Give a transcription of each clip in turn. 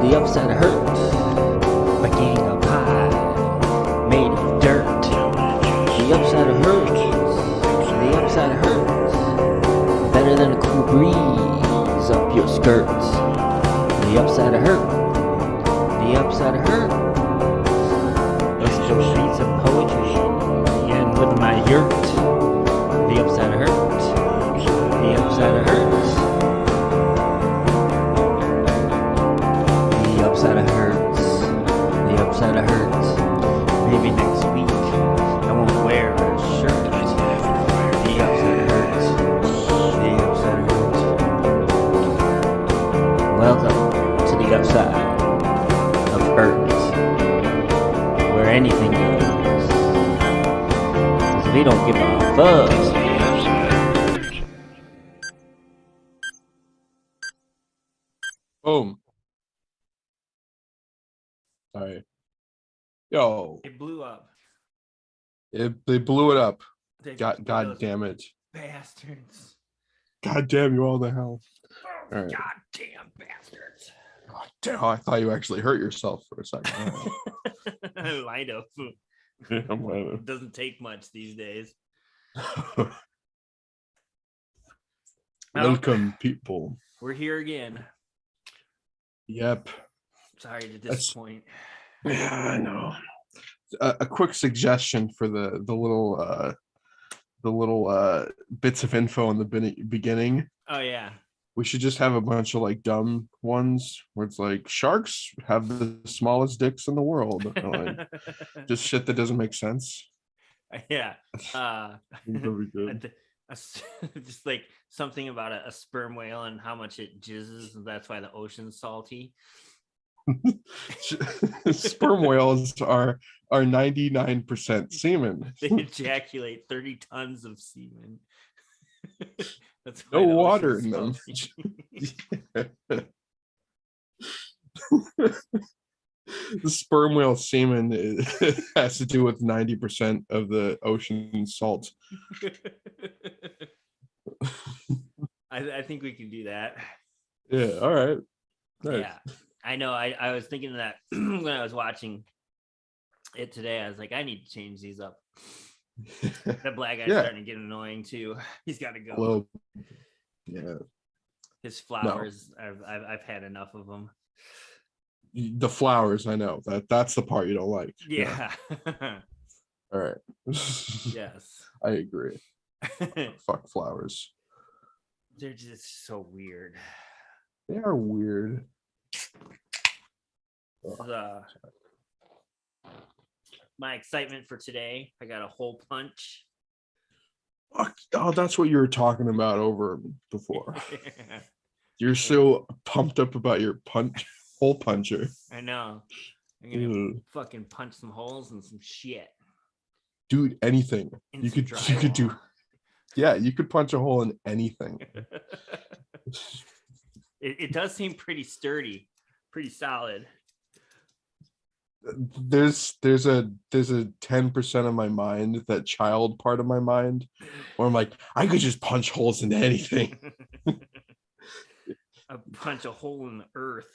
The upside hurts. A gang of pie made of dirt. The upside hurts. The upside hurts. Better than a cool breeze up your skirts. The upside hurt. The upside hurt. Let's go read some poetry and with my yurt. The upside hurt. The upside hurts. The upside hurts. The upside hurts. Maybe next week I won't wear a shirt. The upside hurts. The upside hurts. Welcome to the upside of hurt, where anything goes. 'Cause we don't give a fuck. Boom. Sorry. Yo, It blew up. they blew it up. They God damn it. bastards. God damn you all the hell. All right. Goddamn bastards. Oh, damn, I thought you actually hurt yourself for a second. Light up. It doesn't take much these days. Welcome, people. We're here again. Yep. Sorry to disappoint. Yeah, I know. A quick suggestion for the little bits of info in the beginning. Oh yeah. We should just have a bunch of like dumb ones where it's like sharks have the smallest dicks in the world. Like, just shit that doesn't make sense. Yeah. That'd be good. Just like something about a sperm whale and how much it jizzes, and that's why the ocean's salty. Sperm whales are 99% semen. They ejaculate 30 tons of semen. That's No why the water ocean's in them. salty. The sperm whale semen has to do with 90% of the ocean salt. I think we can do that. Yeah, all right. Nice. Yeah, I know. I was thinking that when I was watching it today. I was like, I need to change these up. That black guy's starting to get annoying too. He's got to go. Well, yeah. His flowers, no. I've had enough of them. The flowers, I know that's the part you don't like. Yeah. All right. Yes. I agree. Fuck flowers. They're just so weird. They are weird. My excitement for today, I got a hole punch. Oh, that's what you were talking about over before. You're so pumped up about your hole puncher. I know. I'm gonna fucking punch some holes and some shit. Dude, anything. You could do. Yeah, you could punch a hole in anything. It does seem pretty sturdy, pretty solid. There's a 10% of my mind, that child part of my mind, where I'm like, I could just punch holes into anything. I punch a hole in the earth.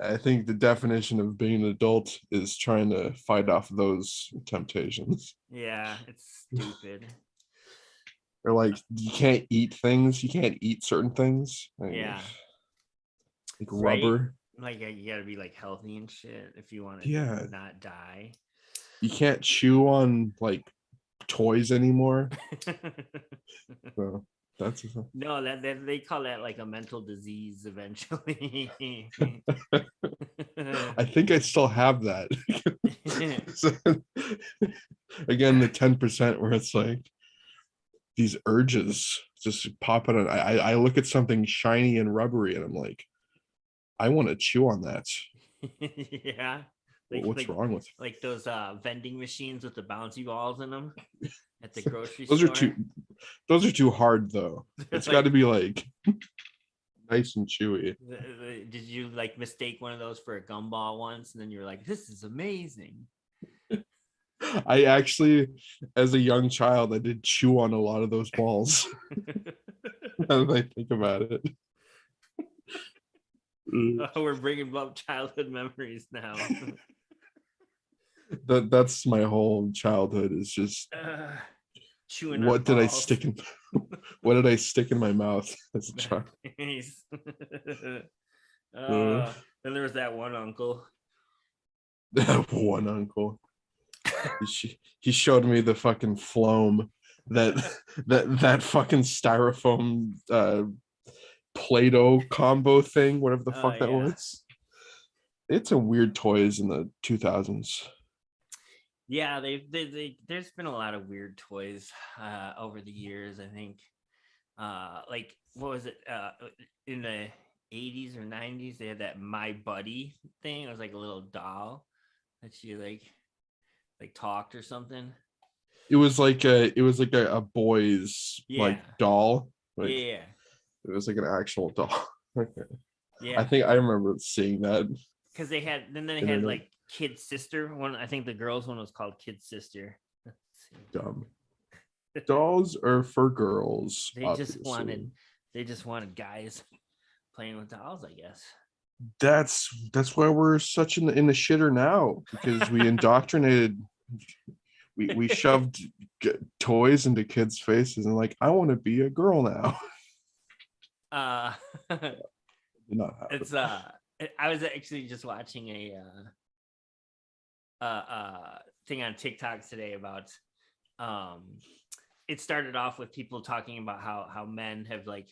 I think the definition of being an adult is trying to fight off those temptations. Yeah, it's stupid. Or like, you can't eat things. You can't eat certain things. Yeah. Like rubber. Like you gotta be like healthy and shit if you want to not die. You can't chew on like toys anymore. So that's no, that they call that like a mental disease eventually. I think I still have that. So, again, the 10% where it's like these urges just pop out. I look at something shiny and rubbery and I'm like, I want to chew on that. Yeah. What's wrong with like those vending machines with the bouncy balls in them at the grocery those store? Those are too hard though. It's got to be like nice and chewy. Did you like mistake one of those for a gumball once and then you're like, this is amazing? I actually, as a young child, I did chew on a lot of those balls. Now that I think about it. Oh, we're bringing up childhood memories now. That's my whole childhood is just Chewing what on did I balls. stick in what did I stick in my mouth as a child? Nice. Uh, Then there was that one uncle. that one uncle. He showed me the fucking phloem that that fucking styrofoam Play-Doh combo thing, whatever the fuck that Yeah. was. It's a weird toys in the 2000s. Yeah, there's been a lot of weird toys over the years. I think, like what was it? In the 80s or 90s, they had that My Buddy thing. It was like a little doll that she like talked or something. It was like a boy's like Yeah, doll. Like yeah, it was like an actual doll. Okay. I yeah. think I remember seeing that. Because they had Internet. like Kid Sister one. I think the girls one was called Kid Sister. Dumb. Dolls are for girls. They obviously. just wanted guys playing with dolls, I guess. That's why we're such in the shitter now, because we indoctrinated, we shoved toys into kids' faces and like, I want to be a girl now. Did not happen. It's I was actually just watching a thing on TikTok today about it started off with people talking about how men have like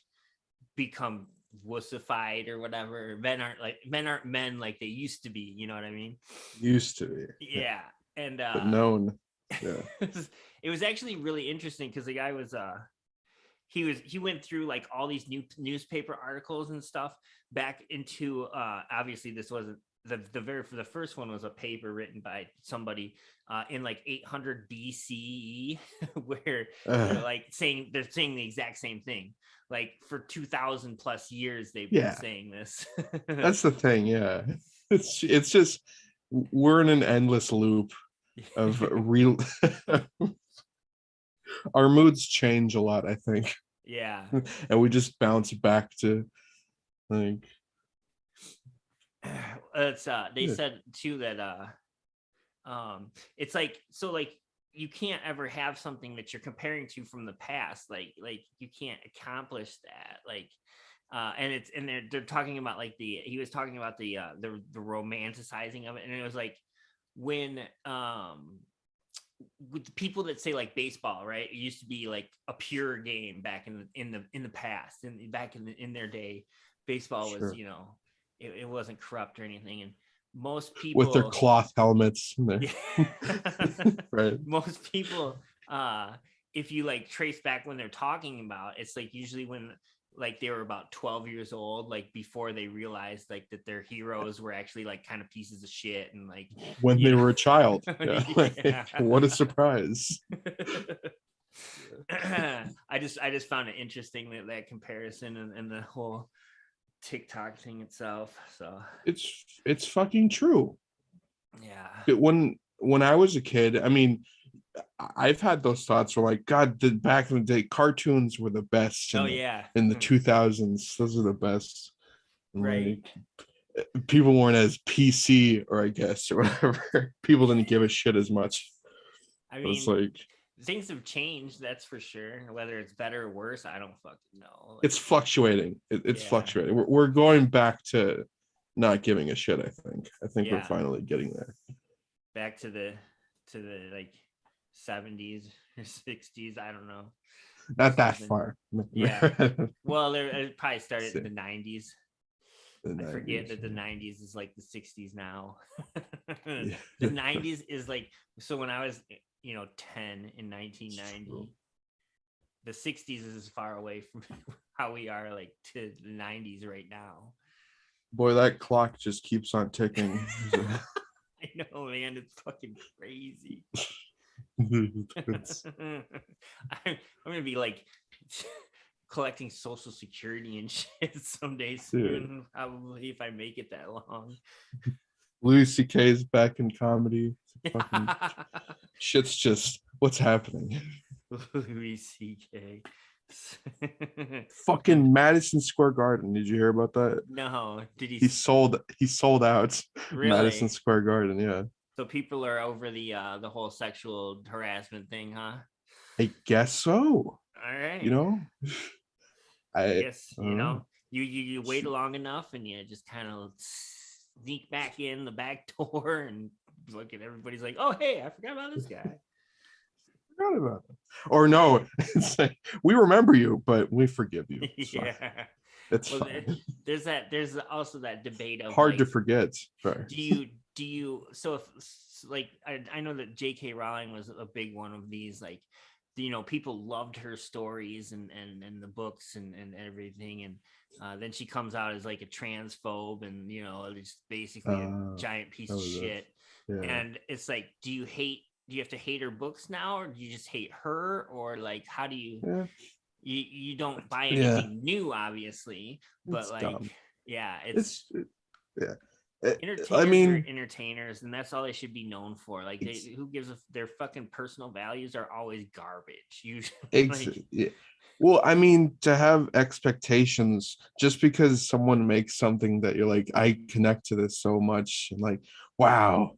become wussified or whatever. Men aren't men like they used to be, you know what I mean? Used to be. Yeah. And but known. Yeah. it was actually really interesting because the guy was he went through like all these new newspaper articles and stuff back into obviously this wasn't the first one was a paper written by somebody in like 800 BCE where they're like saying the exact same thing. Like for 2000 plus years they've been saying this. That's the thing. Yeah, it's just we're in an endless loop of real. Our moods change a lot, I think. Yeah. And we just bounce back to like it's they said too that it's like so like you can't ever have something that you're comparing to from the past, like you can't accomplish that, like and they're talking about like he was talking about the romanticizing of it, and it was like when with the people that say like baseball, right? It used to be like a pure game back in the past, and back in their day, baseball was, you know, it wasn't corrupt or anything, and most people with their cloth helmets. Right. Most people, if you like trace back when they're talking about, it's like usually when like they were about 12 years old, like before they realized like that their heroes were actually like kind of pieces of shit, and like when they were a child. Yeah. What a surprise. I just found it interesting that comparison and the whole TikTok thing itself. So it's fucking true. Yeah. When I was a kid, I mean, I've had those thoughts where like, God, back in the day, cartoons were the best. In the 2000s, those are the best. Right. Like, people weren't as PC, or I guess, or whatever. People didn't give a shit as much. I mean, it's like things have changed, that's for sure. Whether it's better or worse, I don't fucking know. Like, it's fluctuating. It's fluctuating. We're going back to not giving a shit. I think we're finally getting there. Back to the like 70s or 60s. I don't know. Not that far. Yeah. Well, it probably started in the 90s. I forget that the 90s is like the 60s now. The 90s is like, so when I was 10 in 1990, the 60s is as far away from how we are like to the 90s right now. Boy, that clock just keeps on ticking. I know, man, it's fucking crazy. I'm gonna be like collecting Social Security and shit someday soon, probably, if I make it that long. Louis C.K.'s back in comedy. Shit's just, what's happening? Louis C.K. Fucking Madison Square Garden. Did you hear about that? No, did He sold out Madison really? Square Garden. Yeah. So people are over the whole sexual harassment thing, huh? I guess so. All right. You know, I I guess, don't know. you wait long enough and you just kind of sneak back in the back door and look at everybody's like, oh hey, I forgot about this guy. Forgot about it. Or no, it's like we remember you, but we forgive you. It's fine. Yeah. It's Well, fine. there's also that debate of Hard like, to forget. Sorry. do you so if like I know that J.K. Rowling was a big one of these, like, people loved her stories and the books and everything, and then she comes out as like a transphobe, and it's basically a giant piece That of was it. shit. Yeah. And it's like, do you have to hate her books now, or do you just hate her, or like how do you Yeah. you don't buy Yeah. anything new, obviously, but It's like, dumb. yeah, Yeah. I entertainers are mean, entertainers, and that's all they should be known for. Like, who gives their fucking personal values are always garbage usually. Like, yeah. Well, I mean, to have expectations just because someone makes something that you're like, I connect to this so much, and like, wow,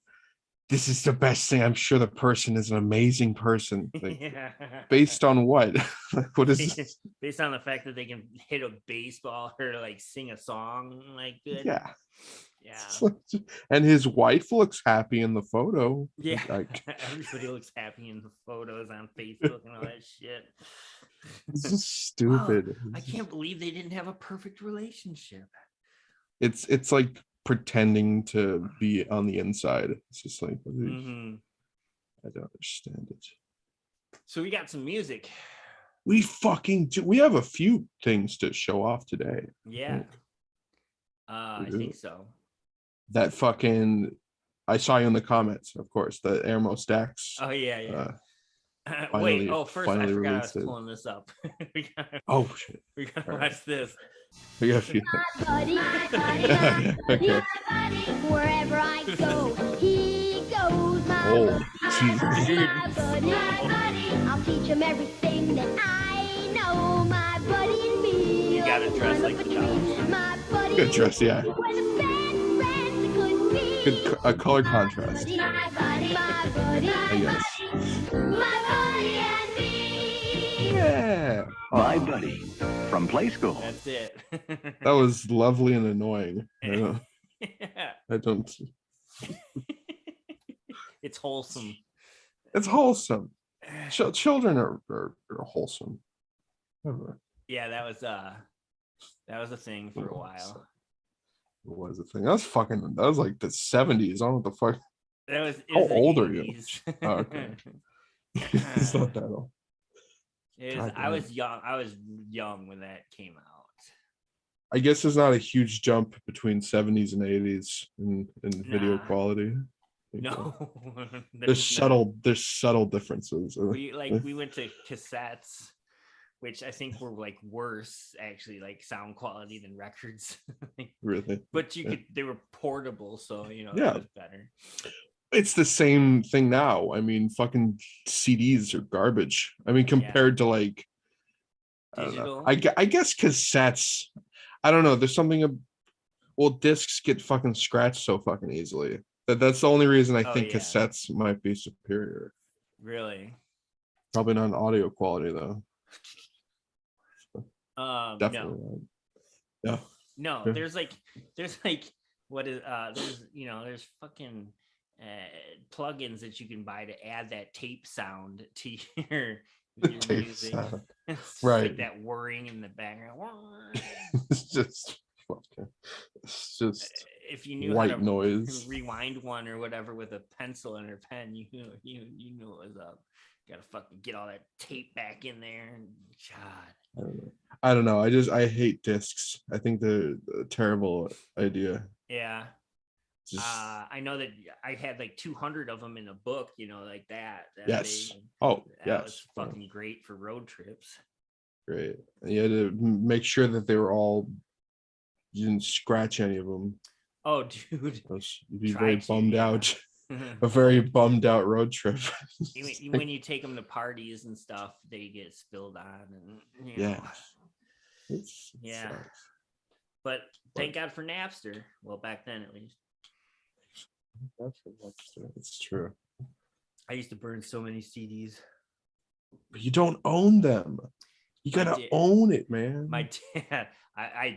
this is the best thing. I'm sure the person is an amazing person. Like, yeah. based on what? Like, what is this? Based on the fact that they can hit a baseball or like sing a song like good. Yeah. Yeah. And his wife looks happy in the photo. Yeah. Like, Everybody looks happy in the photos on Facebook and all that shit. this is Wow, stupid. I can't believe they didn't have a perfect relationship. It's like pretending to be on the inside. It's just like, Mm-hmm. I don't understand it. So we got some music. We fucking do. We have a few things to show off today. Yeah. I think so. That fucking, I saw you in the comments, of course, the Airmo Stacks. Oh yeah, yeah. Wait, Finally, first I finally forgot I was released it. pulling this up. Oh shit. We gotta All watch right. this. We got a few. Okay. Wherever I go, he goes. My Oh, buddy, Jesus. Dude. my buddy. I'll teach him everything that I know. My buddy and me. You gotta dress like the college. My buddy. Good dress, yeah. We're the best friends could be. Good color contrast, My buddy, I guess. my buddy and me. Yeah. My buddy from Play School. That's it. That was lovely and annoying. Yeah. I don't. It's wholesome. It's wholesome. Children are wholesome. Yeah, that was a thing for a while. What was the thing? That was like the 70s. I don't know what the fuck. It How was the old are you? 80s. Oh, okay. It's not that old. I was young when that came out. I guess there's not a huge jump between 70s and 80s in video Nah. quality. No, There's subtle differences. we went to cassettes, which I think were like worse actually, like sound quality than records. Really. But they were portable, so Yeah. that was better. It's the same thing now. I mean, fucking CDs are garbage. I mean, compared to like, I don't know. Digital. I guess cassettes. I don't know. There's something. Well, discs get fucking scratched so fucking easily. That's the only reason I think yeah. cassettes might be superior. Really? Probably not in audio quality though. Definitely not. No. Yeah. There's like what is there's fucking plugins that you can buy to add that tape sound to your Tape music. sound. It's just Right. like that whirring in the background. It's just fucking. It's just If you knew white how to noise. rewind one or whatever with a pencil and a pen, you knew it was up. Gotta fucking get all that tape back in there. And God. I don't know. I hate discs. I think they're a terrible idea. Yeah. Just, I know that I had like 200 of them in a book, like that. yes. Big. Oh, That yes. was fucking great for road trips. Great. And you had to make sure that they were all. You didn't scratch any of them. Oh, dude. You'd be very bummed out. a very bummed out road trip. When you take them to parties and stuff, they get spilled on, and you know. Yeah. Sucks. But thank God for Napster. Well, back then at least. It's true. I used to burn so many CDs. But you don't own them. You gotta own it, man. My dad,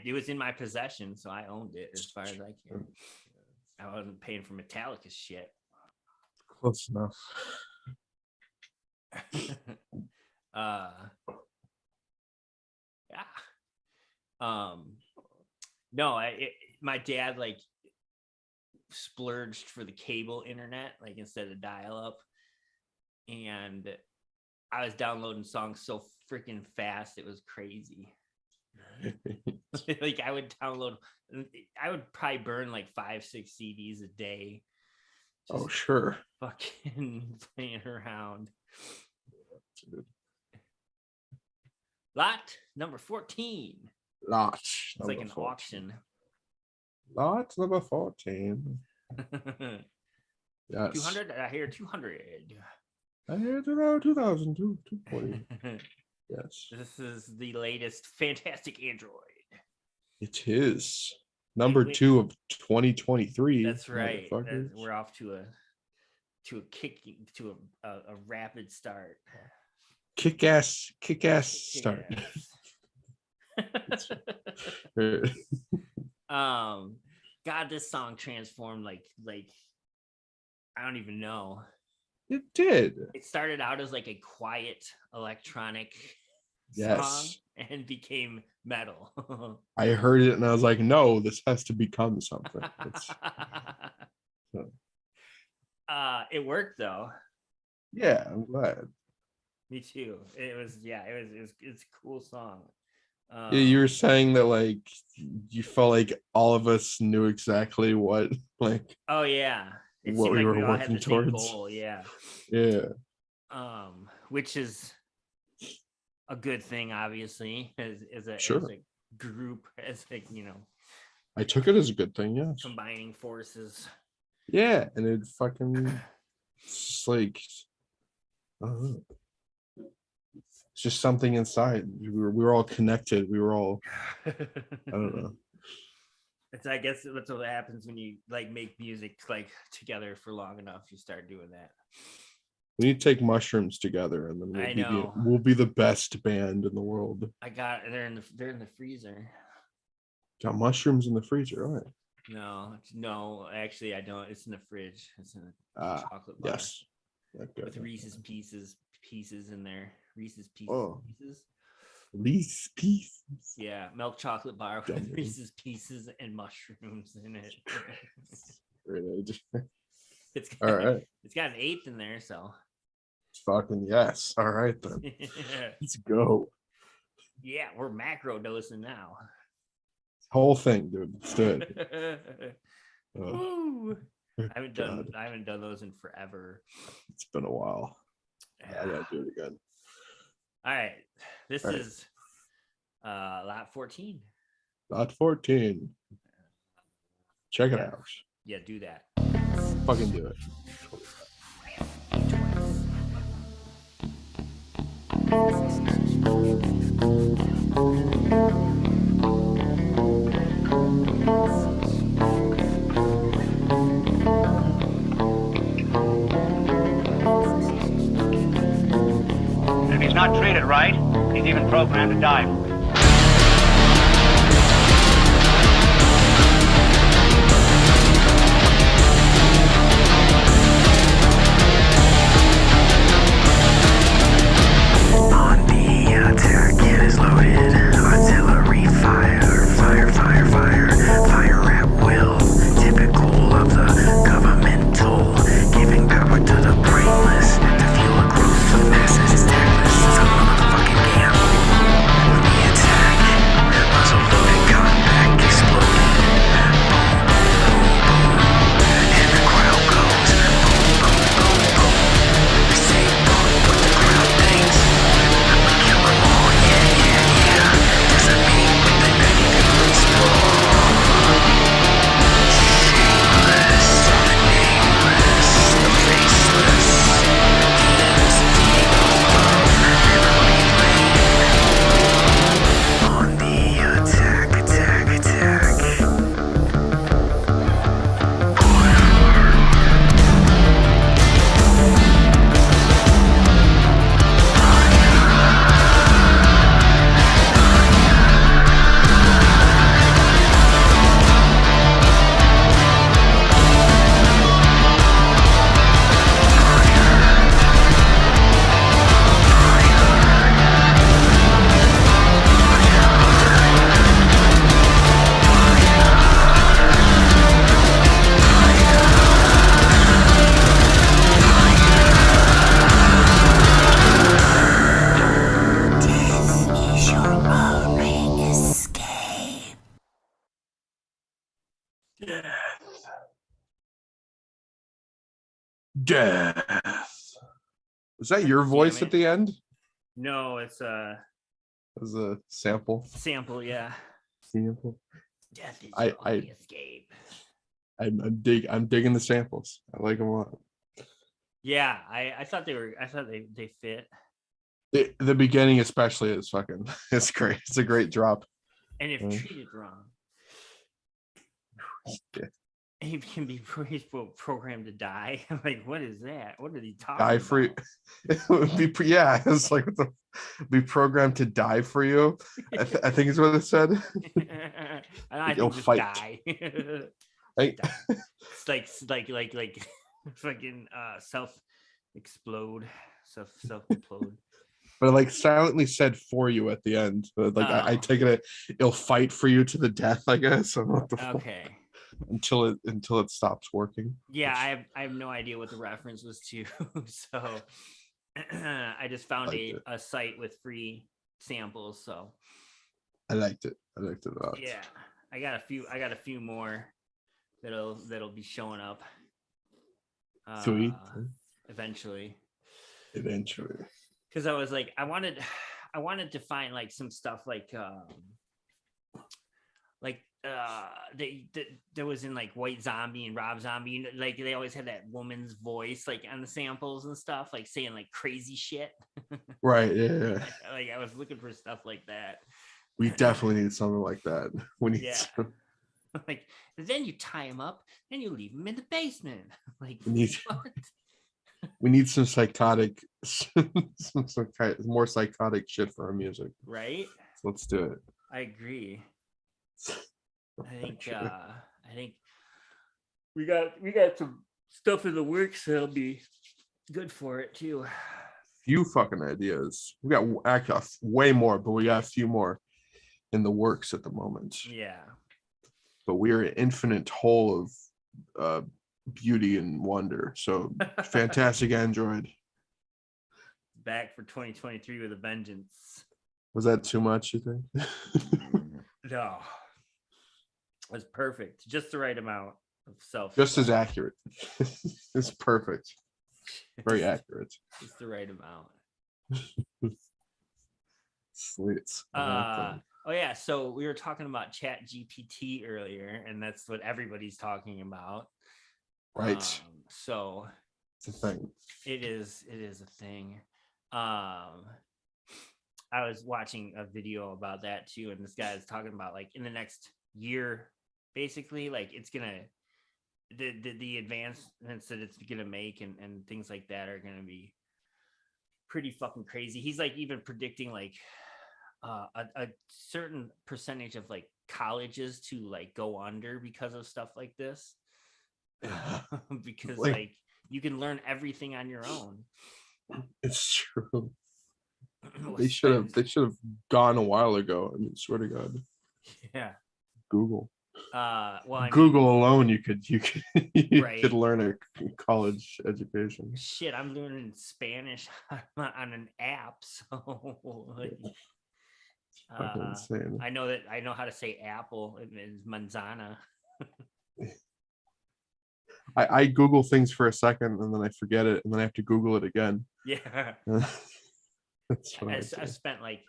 it was in my possession, so I owned it as far as I can. I wasn't paying for Metallica shit. Close enough. Yeah. No, my dad like splurged for the cable internet, like instead of dial-up, and I was downloading songs so freaking fast it was crazy. Like I would probably burn like 5-6 CDs a day. Oh sure. Fucking playing around. Lot number 14. Lot. It's like an 14. auction. Lot number 14. Yes. 200. I hear 200. I hear it's around 2000, 240. Yes. This is the latest Fantastic Android. It is number 2 of 2023. That's right. We're off to a rapid start. Kick-ass start. God, this song transformed like I don't even know. It did. It started out as like a quiet electronic song and became metal. I heard it and I was like, no, this has to become something. It worked though. Yeah, I'm glad. Me too. It's a cool song. Yeah, you were saying that like you felt like all of us knew exactly what like. Oh yeah. It what seemed we like were we all had working the same towards. goal, yeah. Which is a good thing, obviously, as a group, as like, you know. I took it as a good thing, yeah. Combining forces. Yeah, and it fucking it's like I don't know. It's just something inside. We were all connected. We were all I don't know. I guess that's what happens when you like make music like together for long enough. You start doing that. We need to take mushrooms together, and then we'll be the best band in the world. They're in the freezer. Got mushrooms in the freezer, all right? No, actually I don't. It's in the fridge. It's in a chocolate bar. Yes. Okay. With Reese's pieces in there. Reese's pieces. Oh. Pieces. Reese's Pieces. Yeah, milk chocolate bar with Reese's Pieces and mushrooms in it. It's got, all right. It's got an 8th in there, so. Fucking yes. All right then. Let's go. Yeah, we're macro dosing now. Whole thing, dude. It's good. I haven't done those in forever. It's been a while. I gotta do it again. All right. This is lot 14. Lot 14. Check it out. Yeah, do that. Fucking do it. If he's not treated right, he's even programmed to die. On the target is loaded. Artillery fire, fire, fire, fire. Fire at will. Typical of the governmental. Giving power to the brainless. To fuel a growth of masses. It's tactless. It's a motherfucking gamble. When the Death. Was that your voice Damn at the end? No, it's a As a sample. sample. Yeah. Sample. Death is I- your I- only escape. I'm digging the samples. I like them a lot. Yeah, I thought they fit. The beginning especially is fucking. It's great. It's a great drop. And if Mm. treated wrong, Yeah. he can be programmed to die. I'm like, what is that? What are they talking Die about? for you. It would be yeah. It's like be programmed to die for you. I think is what it said. And I You'll think just fight. die. I- It's like fucking self implode. but like silently said for you at the end. But like I Oh. take it, it'll fight for you to the death. I guess. I don't know what the fuck. Okay. Until it stops working. Yeah, I have no idea what the reference was to. So I just found Liked a site with free samples. So I liked it. I liked it a lot. yeah, I got a few more that'll be showing up. Sweet. Eventually. Because I was like, I wanted to find like some stuff like there was in like White Zombie and Rob Zombie, you know, like they always had that woman's voice like on the samples and stuff, like saying like crazy shit. Right. Yeah. Like I was looking for stuff like that. We definitely need something like that. We need. Yeah. Like then you tie him up and you leave him in the basement. Like We need- what? We need some psychotic, more psychotic shit for our music. Right? So let's do it. I agree. I think we got some stuff in the works that'll be good for it too. Few fucking ideas. We got actually way more, but we got a few more in the works at the moment. Yeah. But we are an infinite hole of beauty and wonder. So fantastic Android. Back for 2023 with a vengeance. Was that too much, you think? No. It was perfect. Just the right amount of self. Just as accurate. It's perfect. Very accurate. Just the right amount. Sweet. Oh yeah, so we were talking about Chat GPT earlier, and that's what everybody's talking about. Right. So It's a thing. it is a thing. I was watching a video about that too, and this guy is talking about like in the next year, basically, like it's gonna the advancements that it's gonna make and things like that are gonna be pretty fucking crazy. He's like even predicting like a certain percentage of like colleges to like go under because of stuff like this. Because like you can learn everything on your own. It's true. They should have gone a while ago. I mean, swear to God. Yeah. Google. Well, I mean, Google alone, you could Right. could learn a college education. shit, I'm learning Spanish on an app, so like, Fucking insane. I know how to say apple. It is manzana. I Google things for a second and then I forget it and then I have to Google it again. Yeah. That's what I I do. spent like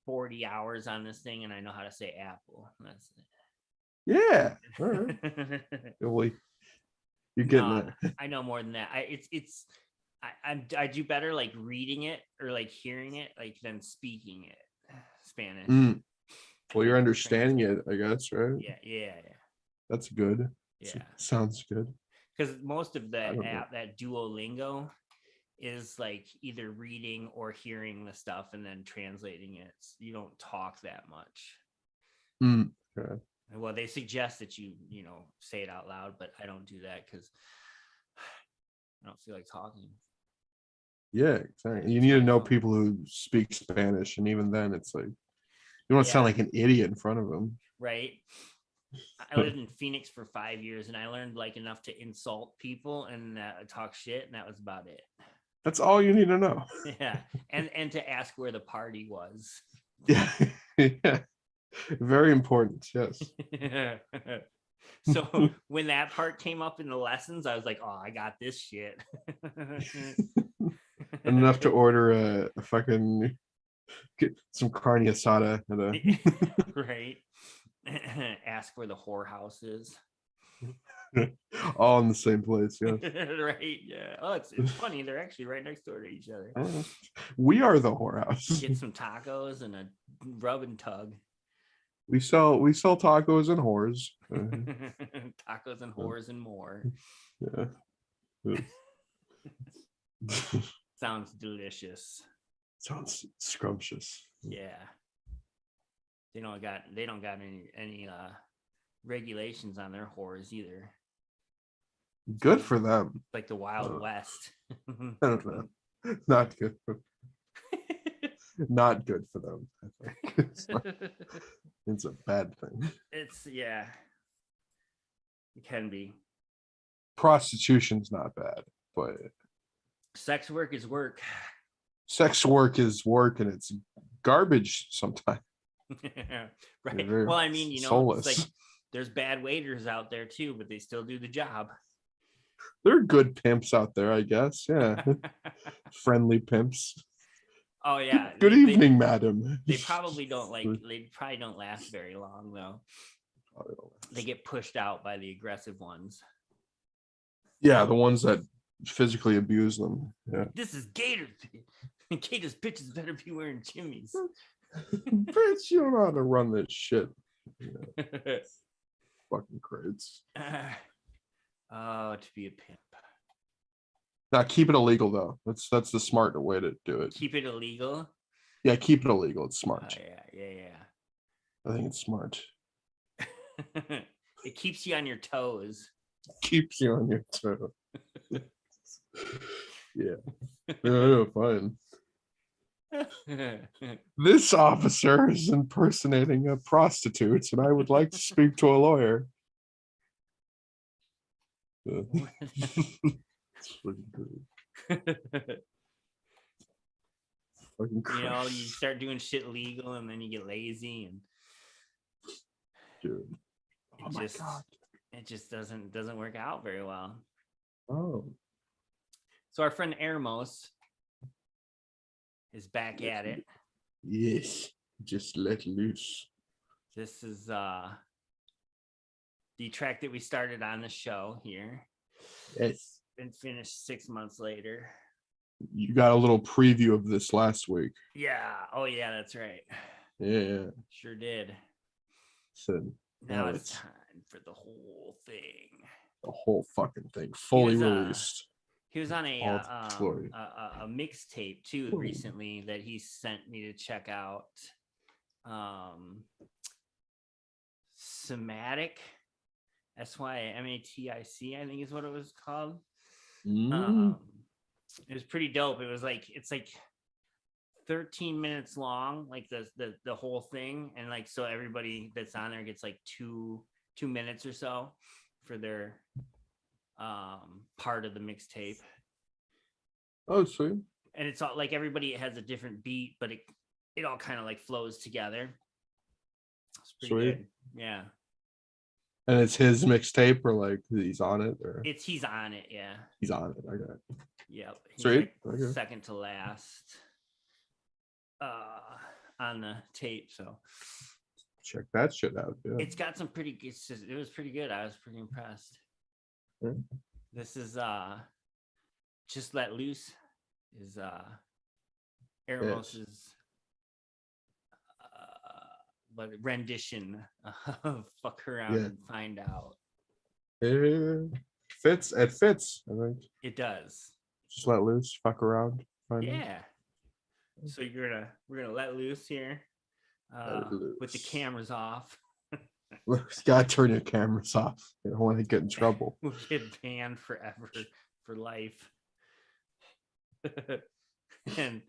40 hours on this thing and I know how to say apple. That's Yeah. All right. it. Well, you're getting No, it. I know more than that. I do better like reading it or like hearing it like than speaking it Spanish. Mm. Well, you're understanding it, I guess, right? Yeah. That's good. Yeah. Sounds good. Because most of I that don't know. app, that Duolingo, is like either reading or hearing the stuff and then translating it. You don't talk that much. Mm. Okay. Well, they suggest that you say it out loud, but I don't do that because I don't feel like talking. Yeah, exactly. You need to know people who speak Spanish, and even then, it's like you don't want to sound Yeah. like an idiot in front of them. Right. I lived in Phoenix for 5 years and I learned like enough to insult people and talk shit, and that was about it. That's all you need to know. Yeah. And to ask where the party was. Yeah, yeah. Very important. Yes. So when that part came up in the lessons, I was like, oh, I got this shit. Enough to order a fucking get some carne asada and Right. Ask where the whorehouse is. all in the same place. Yes. Right. Yeah. Oh, it's funny. They're actually right next door to each other. We are the whorehouse. Get some tacos and a rub and tug. We sell tacos and whores. Tacos and whores and more. Yeah. Sounds delicious. Sounds scrumptious. Yeah. They don't got any regulations on their whores either. Good for them. Like the Wild West. I don't know. Not good. Not good for them. I think it's a bad thing. Yeah. It can be. Prostitution's not bad, but Sex work is work. sex work is work, and it's garbage sometimes. Right. Very Well, I mean, soulless. it's like there's bad waiters out there too, but they still do the job. There are good pimps out there, I guess. Yeah. Friendly pimps. Oh yeah. Good evening, madam. They probably don't last very long though. They get pushed out by the aggressive ones. Yeah, the ones that physically abuse them. Yeah. This is Gators. Gators bitches better be wearing chimneys. Bitch, you don't know how to run this shit. Yeah. Fucking crates. Oh, to be a pimp. Now keep it illegal though. That's the smart way to do it. Keep it illegal. Yeah, keep it illegal. It's smart. Oh, yeah. I think it's smart. It keeps you on your toes. Keeps you on your toe. Yeah, fine. This officer is impersonating a prostitute, and I would like to speak to a lawyer. It's fucking great. Fucking you start doing shit legal and then you get lazy and dude. Oh my god. It just doesn't work out very well. Oh. So our friend Ermos is back at it. Yes. Just let loose. This is the track that we started on the show here. Yes. Been finished 6 months later. You got a little preview of this last week. Yeah. Oh yeah, that's right. Yeah. Sure did. So now it's time for the whole thing. The whole fucking thing fully released. He was on a mixtape too recently that he sent me to check out. Somatic, SYMATIC, I think is what it was called. It was pretty dope. It was it's 13 minutes long, like the whole thing, and so everybody that's on there gets 2 minutes or so for their part of the mixtape. Oh, sweet. And it's all everybody has a different beat, but it all kind of flows together. It's pretty sweet. Good. Yeah. And it's his mixtape, or he's on it, or he's on it. Yeah. He's on it. Okay. Yep. He's sweet. Okay. Second to last on the tape. So check that shit out. Yeah. It's got some pretty good. It was pretty good. I was pretty impressed. Yeah. This is Just Let Loose is Ermos's rendition of Fuck Around and Find Out. It fits. I think. It does. Just let loose, fuck around. Find out. So we're gonna let loose here with the cameras off. You gotta turn your cameras off. You don't want to get in trouble. We'll get banned forever for life. And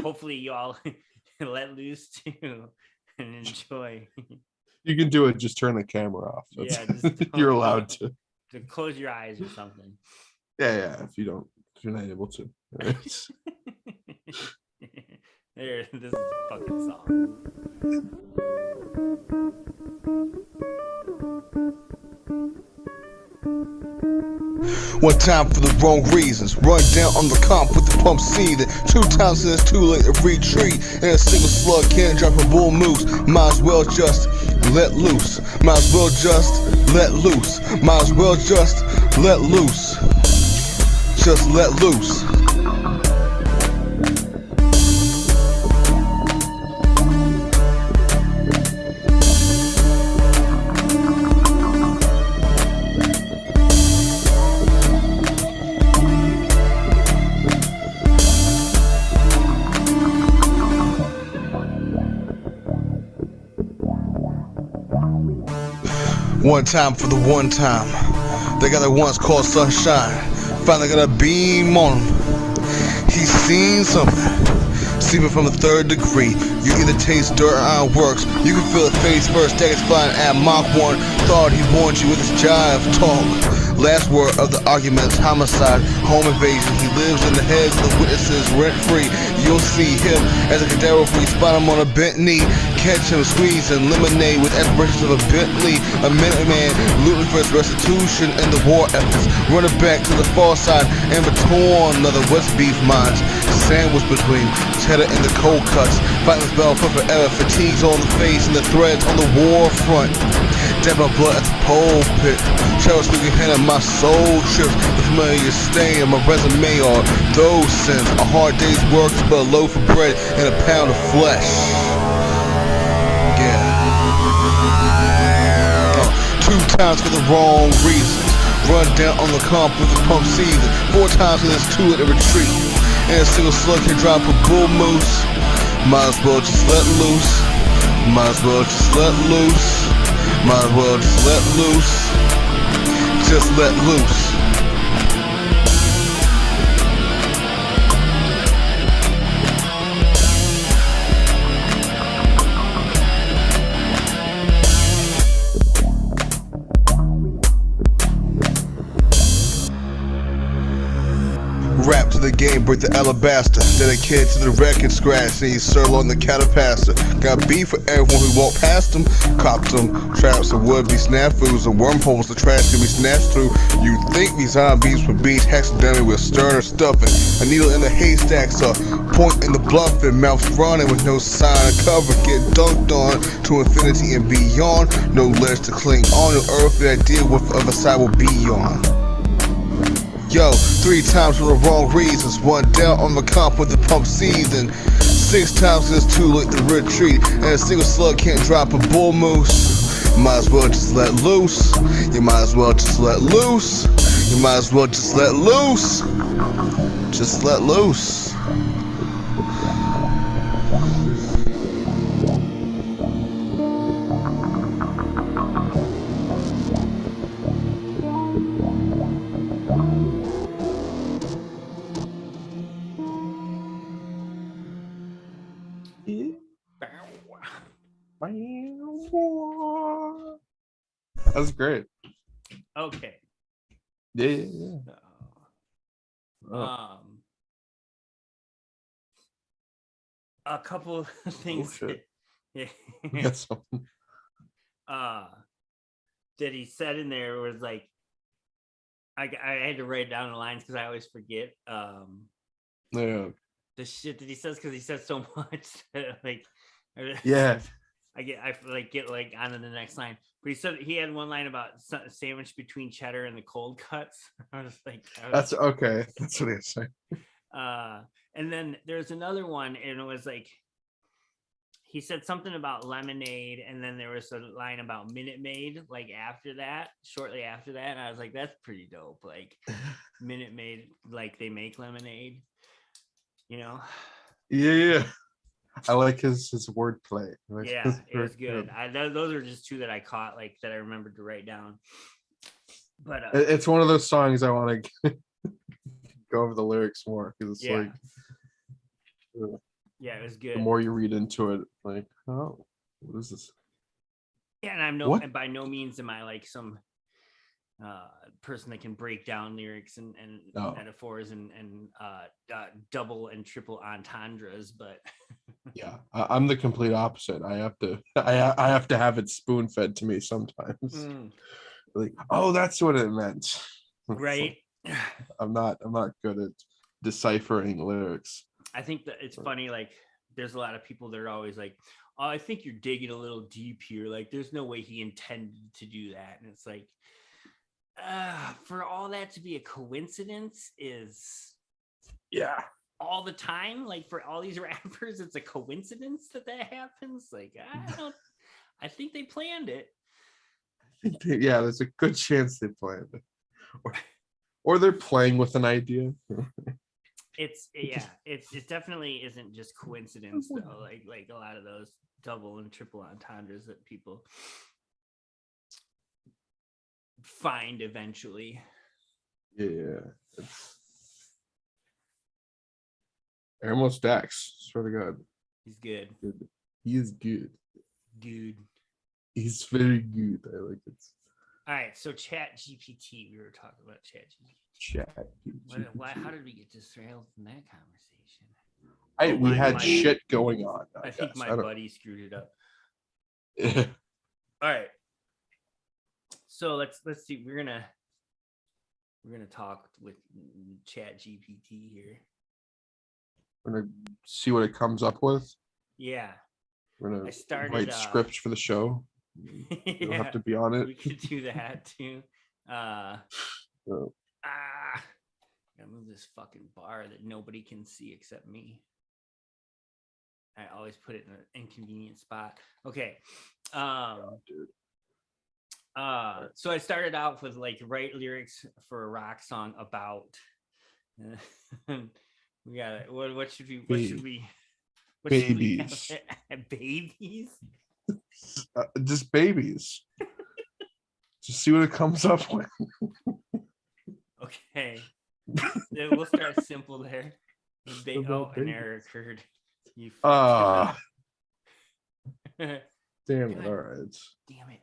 hopefully you all let loose too and enjoy. You can do it. Just turn the camera off. You're allowed to close your eyes or something. Yeah. If you're not able to. There, this is a fucking song. One time for the wrong reasons. Run down on the comp with the pump seething. 2 times and it's too late to retreat. And a single slug can't drop a bull moose. Might as well just let loose. Might as well just let loose. Might as well just let loose. Just let loose. One time for the one time. They got a once called sunshine. Finally got a beam on him. He's seen something. Seeping from the 3rd degree. You either taste dirt or iron works. You can feel it face first. Daggers flying at Mach 1. Thought he warned you with his jive talk. Last word of the argument's homicide, home invasion. He lives in the heads of the witnesses rent free. You'll see him as a cadaver if we spot him on a bent knee. Catch him squeezing lemonade with aspirations of a Bentley. A Minuteman looting for his restitution and the war efforts. Running back to the far side and torn leather West beef mines. Sandwiched between cheddar and the cold cuts. Fighting this battle for forever. Fatigues on the face and the threads on the war front. Dab my blood at the pulpit. Shadow speaking hand of my soul trips. The familiar stain of my resume are those sins. A hard day's work is but a loaf of bread and a pound of flesh. Yeah. 2 times for the wrong reasons. Run down on the comp with the pump season. 4 times and it's too late to retreat. And a single slug can drop a bull moose. Might as well just let loose. Might as well just let loose. Might as well just let loose. Just let loose. Rap to the game, break the alabaster. Dedicated to the record scratch, and you sirloin the catapaster. Got beef for everyone who walked past them. Copped them, traps and would-be snafus and wormholes the trash can be snatched through. You think these zombies would be taxidermy with sterner stuffing. A needle in the haystacks, a point in the bluffing. Mouths running with no sign of cover. Get dunked on to infinity and beyond. No ledge to cling on. No earth that deal with the other side will be on. Yo, 3 times for the wrong reasons. 1 down on the comp with the pump season. 6 times it's too late to retreat. And a single slug can't drop a bull moose. You might as well just let loose. You might as well just let loose. You might as well just let loose. Just let loose. That's great. Okay. Yeah. So, a couple of things. shit. Yeah. Yes. That he said in there was like, I had to write down the lines because I always forget. Yeah. The shit that he says because he says so much that, like, Yeah. I get on to the next line. But he said he had one line about sandwich between cheddar and the cold cuts. I was like, That's okay. That's what he was saying. and then there's another one, and it was like he said something about lemonade, and then there was a line about Minute Maid, like after that, shortly after that. And I was like, that's pretty dope. Like Minute Maid, like they make lemonade, you know? Yeah. I like his wordplay. Yeah, it was good. Those are just 2 that I caught, like that I remembered to write down. But it's one of those songs I want to go over the lyrics more because it's like, yeah, it was good. the more you read into it, like, oh, what is this? Yeah, and and by no means am I like some person that can break down lyrics and Oh. metaphors and double and triple entendres, but Yeah, I'm the complete opposite. I have to I have to have it spoon fed to me sometimes. Like, oh, that's what it meant. right. I'm not good at deciphering lyrics. I think that it's funny, like there's a lot of people that are always like, oh, I think you're digging a little deep here, like there's no way he intended to do that. And it's like, for all that to be a coincidence is Yeah. all the time, like for all these rappers, it's a coincidence that happens. Like, I think they planned it. Yeah, there's a good chance they planned it. Or they're playing with an idea. It definitely isn't just coincidence though. Like a lot of those double and triple entendres that people find eventually. Yeah. Almost Dax, swear to God. He's good. He is good. Dude. He's very good. I like it. All right, so Chat GPT. We were talking about Chat GPT. Chat. How did we get derailed from that conversation? We had shit going on. I think my buddy screwed it up. Yeah. All right. So let's see. We're gonna talk with Chat GPT here. We're gonna see what it comes up with. Yeah. We're gonna write scripts for the show. You'll have to be on it. We could do that too. Gotta move this fucking bar that nobody can see except me. I always put it in an inconvenient spot. Okay. Dude. So I started out with like write lyrics for a rock song about. We got it. What should we? Babies. Babies. Just babies. Just see what it comes up with. Okay. We'll start simple there. An error occurred. You. Damn it! All right. Damn it.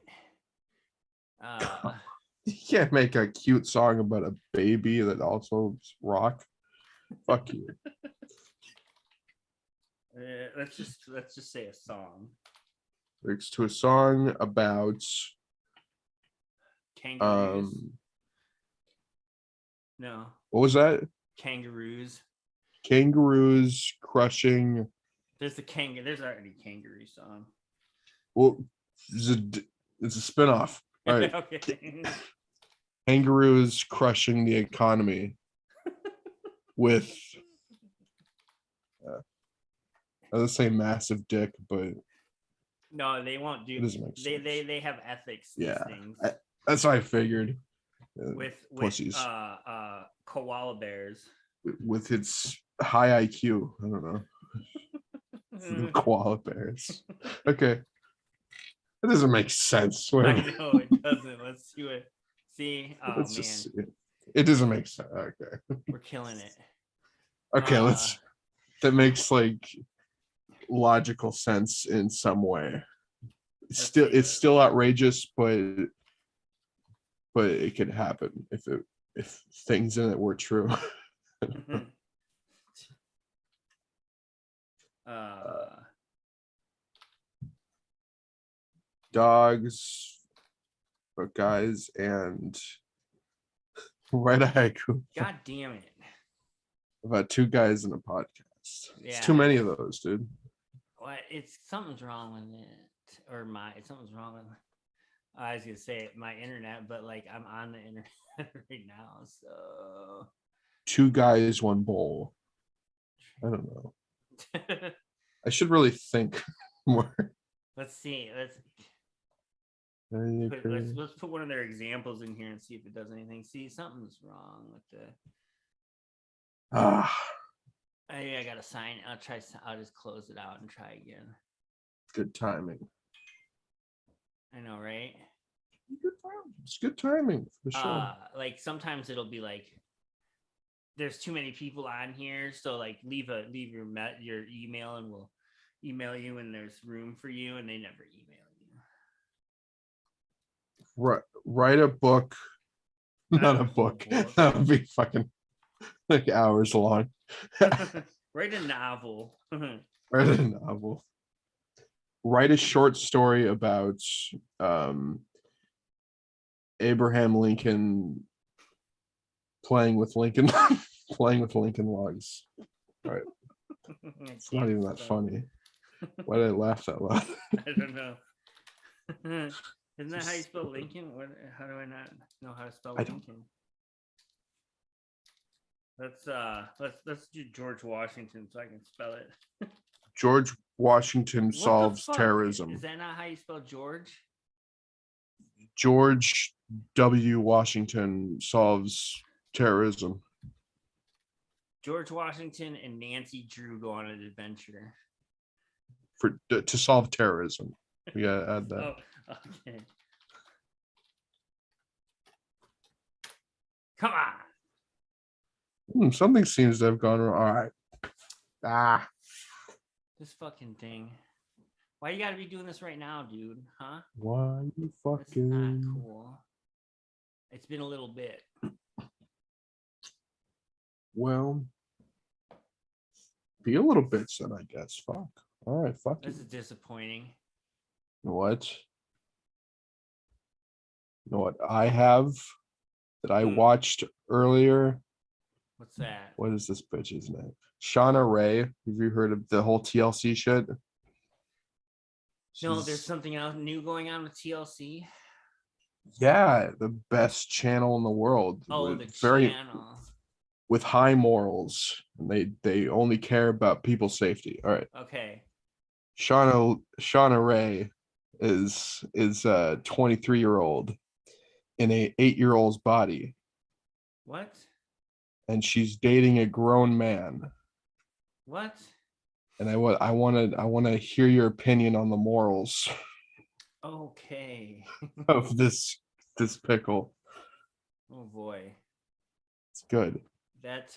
You can't make a cute song about a baby that also rock. Fuck you. Let's just say a song. Lyrics to a song about kangaroos. No. What was that? Kangaroos. Kangaroos crushing. There's already a kangaroo song. Well, it's a spinoff. All right. Okay. Kangaroos crushing the economy with I would say massive dick, but no, they won't do. They have ethics. Yeah, things. That's what I figured. With pussies. Koala bears. With its high IQ, I don't know. Koala bears. Okay, that doesn't make sense. I know it doesn't. Let's see what. See, it doesn't make sense. Okay, we're killing it. Okay, that makes like logical sense in some way. It's still outrageous, but it could happen if things in it were true. Dogs, but guys, and write a haiku. God damn it! About two guys in a podcast. Yeah. It's too many of those, dude. What? Something's wrong with it, or something's wrong with. I was gonna say my internet, but like I'm on the internet right now, so. Two guys, one bowl. I don't know. I should really think more. Let's see. Let's put one of their examples in here and see if it does anything. See, something's wrong with the. I gotta sign. I'll just close it out and try again. Good timing. I know, right? It's good timing for the show. Like sometimes it'll be like there's too many people on here, so like leave your email and we'll email you when there's room for you, and they never email you. Write a book Not a a whole book. book. That would be fucking like hours long. Write a novel. Write a novel. Write a short story about Abraham Lincoln playing with Lincoln playing with Lincoln logs. All right. It's not even that funny. Why did I laugh that loud? I don't know. Isn't that how you spell Lincoln? How do I not know how to spell I don't- Lincoln? Let's do George Washington so I can spell it. George Washington What the solves fuck? terrorism. Is that not how you spell George? George W. Washington solves terrorism. George Washington and Nancy Drew go on an adventure. To solve terrorism. We gotta add that. Oh, okay. Come on. Something seems to have gone wrong. All right. This fucking thing. Why you gotta be doing this right now, dude? Huh? Why you This is fucking? not cool. It's been a little bit. Well, be a little bitch then, I guess. Fuck. All right. Fuck you. This is disappointing. What? You know what I have that I watched earlier? What's that? What is this bitch's name? Shauna Ray. Have you heard of the whole TLC shit? No, She's- there's something else new going on with TLC. Yeah, the best channel in the world. Oh, with the very channel. with high morals. And they only care about people's safety. All right. Okay. Shauna Ray is a 23-year-old in a 8-year-old's body, What? and she's dating a grown man. What? And I want to hear your opinion on the morals Okay. of this pickle. Oh boy. It's good. That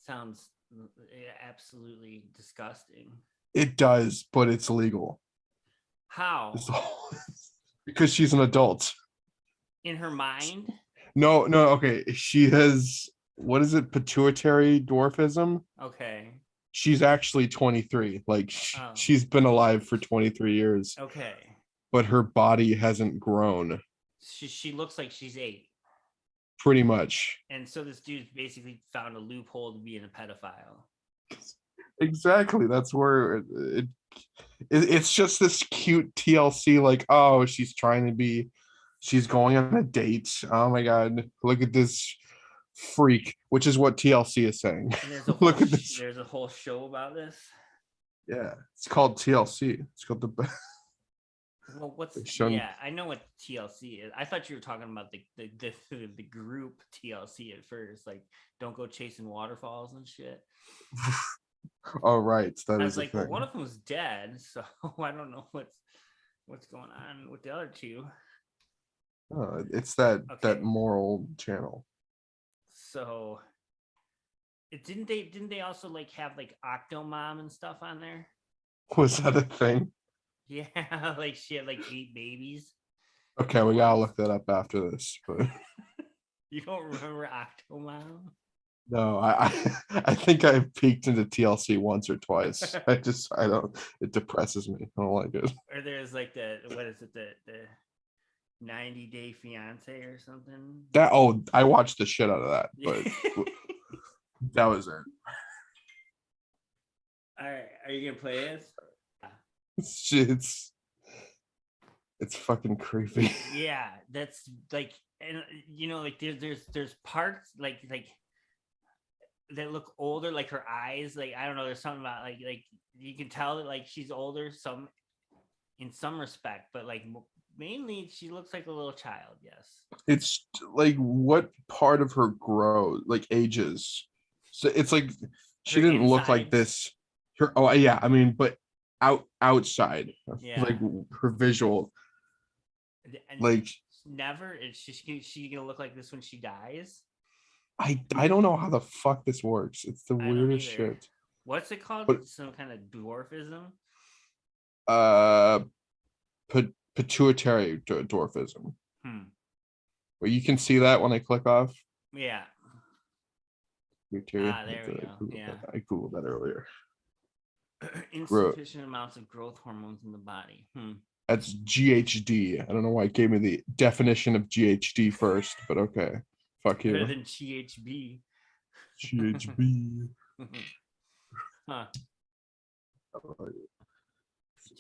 sounds absolutely disgusting. It does, but it's legal. How? It's all- because she's an adult. In her mind? No, okay. She has, what is it, pituitary dwarfism? Okay. She's actually 23. Like Oh. she's been alive for 23 years, Okay. but her body hasn't grown. She looks like she's 8. Pretty much. And so this dude basically found a loophole to being a pedophile. Exactly. That's where it's just this cute TLC, like, oh, she's going on a date. Oh my god, look at this freak, which is what TLC is saying. And there's a whole Look at this. there's a whole show about this. Yeah, it's called TLC. It's called the Well, what's They've shown- yeah? I know what TLC is. I thought you were talking about the group TLC at first. Like, don't go chasing waterfalls and shit. Oh right, that I is was a like, thing. well, one of them was dead, so I don't know what's going on with the other two. Oh, it's that Okay. moral channel. So, didn't they also like have like Octomom and stuff on there? Was that a thing? Yeah, like she had like 8 babies. Okay, we gotta look that up after this. But You don't remember Octomom? no, I think I peeked into TLC once or twice. I don't. It depresses me. I don't like it. Or there's like the 90-day fiance or something. I watched the shit out of that, but that was it. All right, are you gonna play this? It's fucking creepy. Yeah, that's like, and like there's parts like that look older, like her eyes, like I don't know, there's something about like you can tell that like she's older in some respect, but like mainly she looks like a little child. Yes. It's like what part of her grows, like ages. So it's like she Her didn't look like insides? this. Oh yeah, I mean, but outside, Yeah. like her visual, And like never is she gonna look like this when she dies? I don't know how the fuck this works. It's the I don't weirdest either. shit. What's it called? But- Some kind of dwarfism? Pituitary dwarfism, Hmm. Well, you can see that when I click off. Yeah. Bacteria. There we go. Yeah. I googled that earlier. Insufficient amounts of growth hormones in the body. That's GHD. I don't know why it gave me the definition of GHD first, but okay. Fuck you. Better than GHB. GHB. Huh.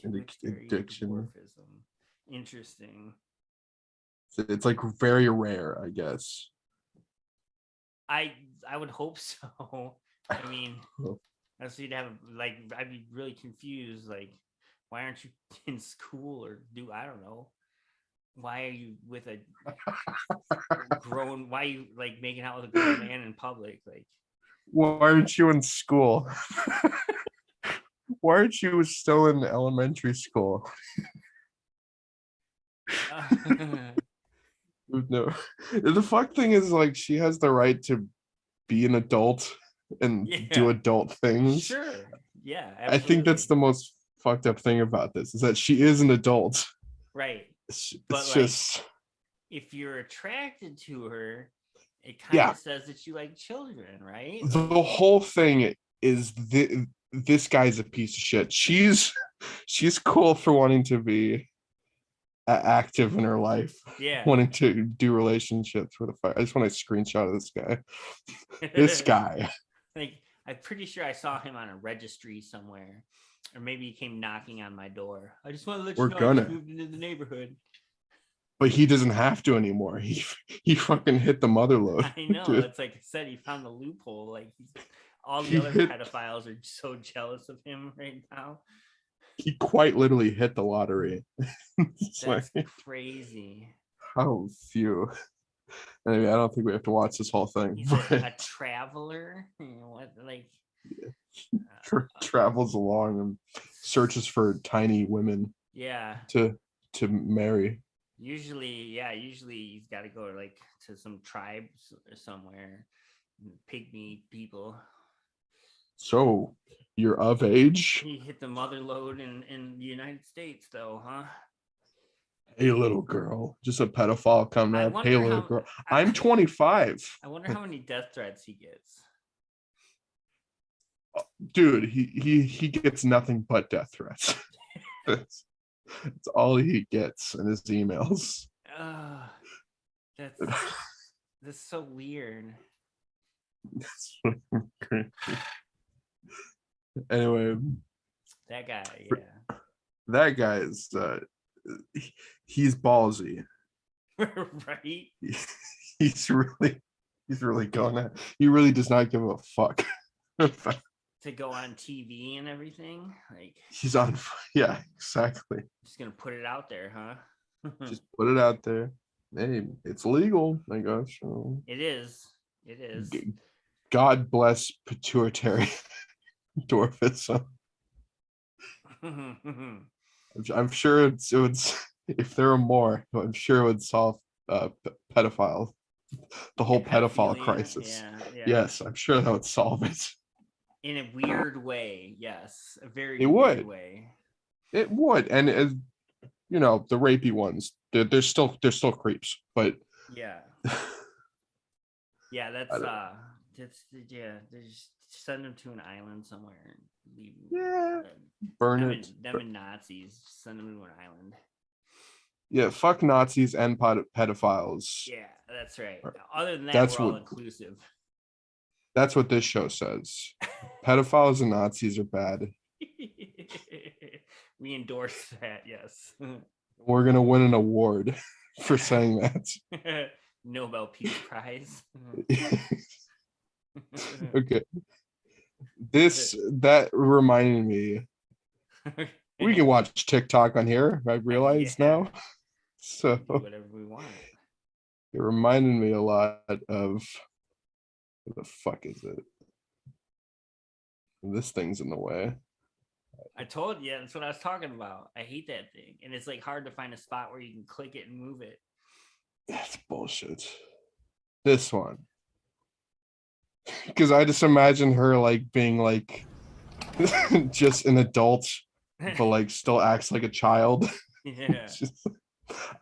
Addiction. Dwarfism. Interesting. It's like very rare, I guess. I would hope so. I mean, so you'd have like I'd be really confused. Like, why aren't you in school or I don't know. Why are you with a grown? Why are you like making out with a grown man in public? Like, why aren't you in school? Why aren't you still in elementary school? No, the fuck thing is like she has the right to be an adult and do adult things. Sure. Yeah. Absolutely. I think that's the most fucked up thing about this is that she is an adult. Right. It's like, just if you're attracted to her, it kind of says that you like children, right? The whole thing is this guy's a piece of shit. She's cool for wanting to be active in her life, wanting to do relationships with a fire. I just want a screenshot of this guy. This guy. Like, I'm pretty sure I saw him on a registry somewhere, or maybe he came knocking on my door. I just want to let you know I just moved into the neighborhood. But he doesn't have to anymore. He fucking hit the mother load. I know. Dude. It's like I said, he found the loophole. Like all the other pedophiles are so jealous of him right now. He quite literally hit the lottery. That's crazy. How few. Anyway, I don't think we have to watch this whole thing. He's a traveler. You know what? Like travels along and searches for tiny women. Yeah. To marry. Usually he's got to go like to some tribes or somewhere, pygmy people. So you're of age? He hit the mother load in the United States, though, huh? Hey, little girl, just a pedophile coming up. Hey, little girl, I'm 25. I wonder how many death threats he gets. Dude, he gets nothing but death threats. It's all he gets in his emails. That's so weird. Anyway, that guy, that guy is he's ballsy. Right? He's really going at. He really does not give a fuck. To go on TV and everything, like he's on. Yeah, exactly. Just gonna put it out there, huh? Just put it out there. Hey, it's legal, I guess. It is. God bless pituitary dwarfism. I'm sure it would. If there were more, I'm sure it would solve pedophile, the whole pedophile crisis. Yeah. Yes, I'm sure that would solve it. In a weird way, yes, a very it weird would. way. It would, and you know, the rapey ones, they're still creeps, but yeah, just send them to an island somewhere and leave them. Yeah, burn it. Them and Nazis, send them to an island. Yeah, fuck Nazis and pedophiles. Yeah, that's right. Other than that, we're all inclusive. That's what this show says. Pedophiles and Nazis are bad. We endorse that, yes. We're going to win an award for saying that. Nobel Peace Prize. Okay. That reminded me. We can watch TikTok on here, I realize now. So whatever we want. It reminded me a lot of what the fuck is it? This thing's in the way. I told you, that's what I was talking about. I hate that thing. And it's like hard to find a spot where you can click it and move it. That's bullshit. This one. Because I just imagine her like being like just an adult, but like still acts like a child. Yeah.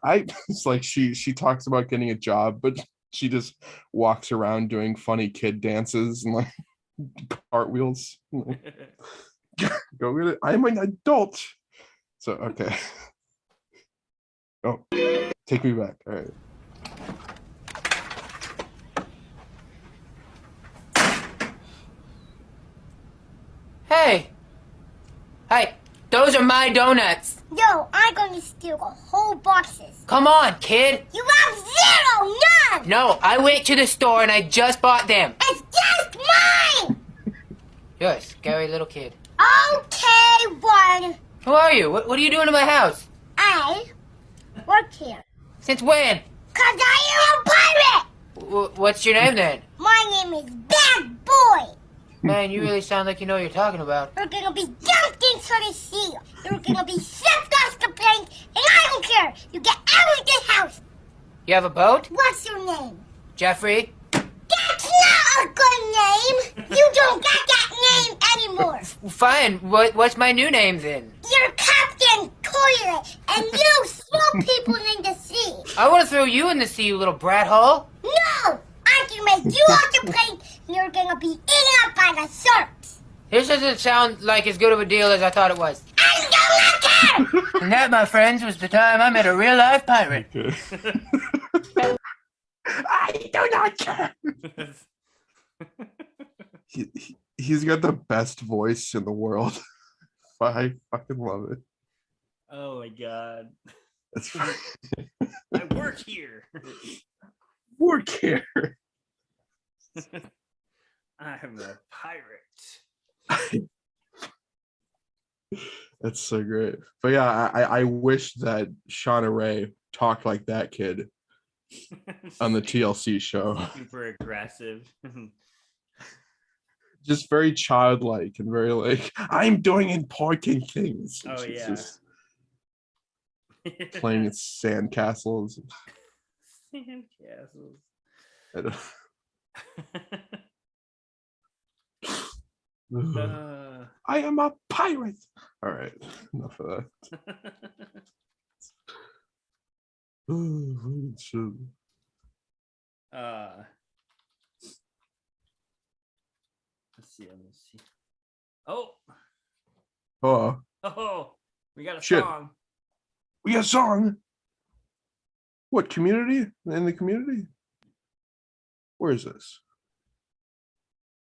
It's like she talks about getting a job, but she just walks around doing funny kid dances and like cartwheels. Go get it. I'm an adult. So okay. Oh, take me back. All right. Hey! Hey, those are my donuts. Yo, I'm going to steal the whole boxes. Come on, kid. You have 0, none! No, I went to the store and I just bought them. It's just mine! You're a scary little kid. Okay, one. Who are you? What are you doing in my house? I work here. Since when? 'Cause I am a pirate! What's your name then? My name is Bad Boy. Man, you really sound like you know what you're talking about. You're gonna be dumped into the sea. You're gonna be sent off the plane, and I don't care. You get out of this house. You have a boat? What's your name? Jeffrey? That's not a good name. You don't got that name anymore. Fine. What's my new name then? You're Captain Toilet, and you throw people in the sea. I want to throw you in the sea, you little brat hole. No! I can make you off the plane, and you're gonna be eaten up by the sharks. This doesn't sound like as good of a deal as I thought it was. I do not care! And that, my friends, was the time I met a real-life pirate. Okay. I do not care. He's got the best voice in the world. I fucking love it. Oh my god. That's I work here. work here. I'm a pirate. That's so great. But yeah, I wish that Shauna Ray talked like that kid on the TLC show. Super aggressive. Just very childlike and very like, I'm doing important things. Oh She's yeah. just playing at sandcastles. Sandcastles. I don't- I am a pirate. All right, enough of that. Oh, shit. Let's see. Oh, Oh, we got a Shit. song. we got a song. What community? In the community? Where is this?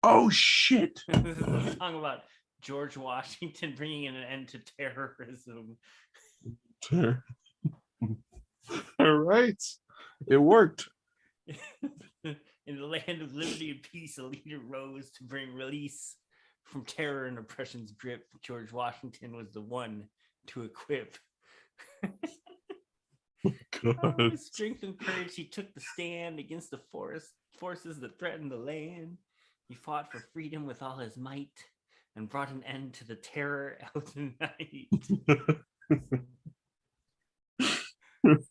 Oh shit! This is a song about George Washington bringing an end to terrorism. All right, it worked. In the land of liberty and peace, a leader rose to bring release from terror and oppression's grip. George Washington was the one to equip. God. With strength and courage, he took the stand against the forces that threatened the land. He fought for freedom with all his might and brought an end to the terror out the night.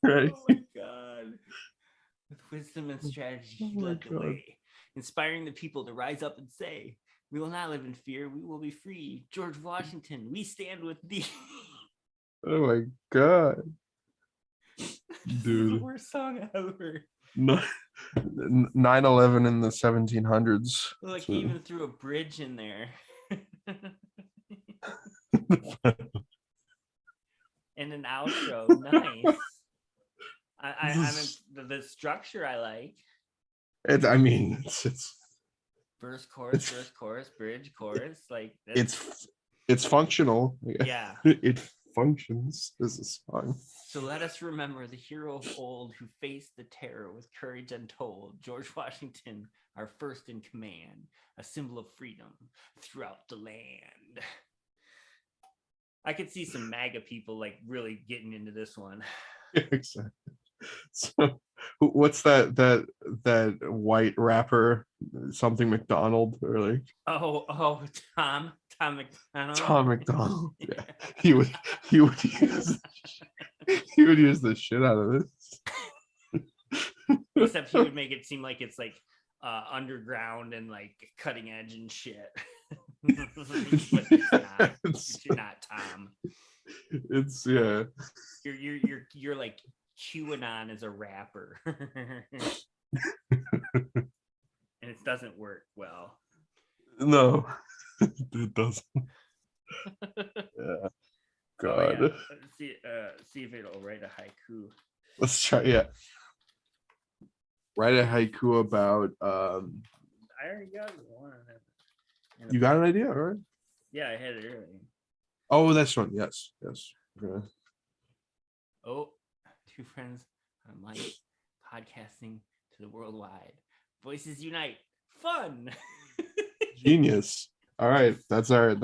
Right. Oh my God. With wisdom and strategy, he Oh my led the God. way, inspiring the people to rise up and say, "We will not live in fear, we will be free. George Washington, we stand with thee." Oh my god, This is the dude. worst song ever. 9/11 in the 1700s. Like So- he even threw a bridge in there. And an outro. Nice. I mean the structure I like. I mean, it's Verse, chorus, verse, chorus, bridge, chorus. Like that's- it's functional. yeah. It functions as a song. So let us remember the hero of old who faced the terror with courage untold. George Washington, our first in command, a symbol of freedom throughout the land. I could see some MAGA people like really getting into this one. Exactly. So, what's that white rapper? Something McDonald or like Tom McDonald. Tom McDonald. Yeah, he would use the shit out of this. Except he would make it seem like it's like underground and like cutting edge and shit. But it's not. You're not Tom. It's yeah. You're like QAnon as a rapper, and it doesn't work well. No, it doesn't. Yeah. God. Oh, yeah. See if it'll write a haiku. Let's try. Yeah. Write a haiku about. I already got one. You got an idea, all right? Yeah, I had it earlier. Oh, this one. Yes. Yes. Okay. Oh, two friends on mic podcasting to the worldwide. Voices unite. Fun. Genius. All right. That's our.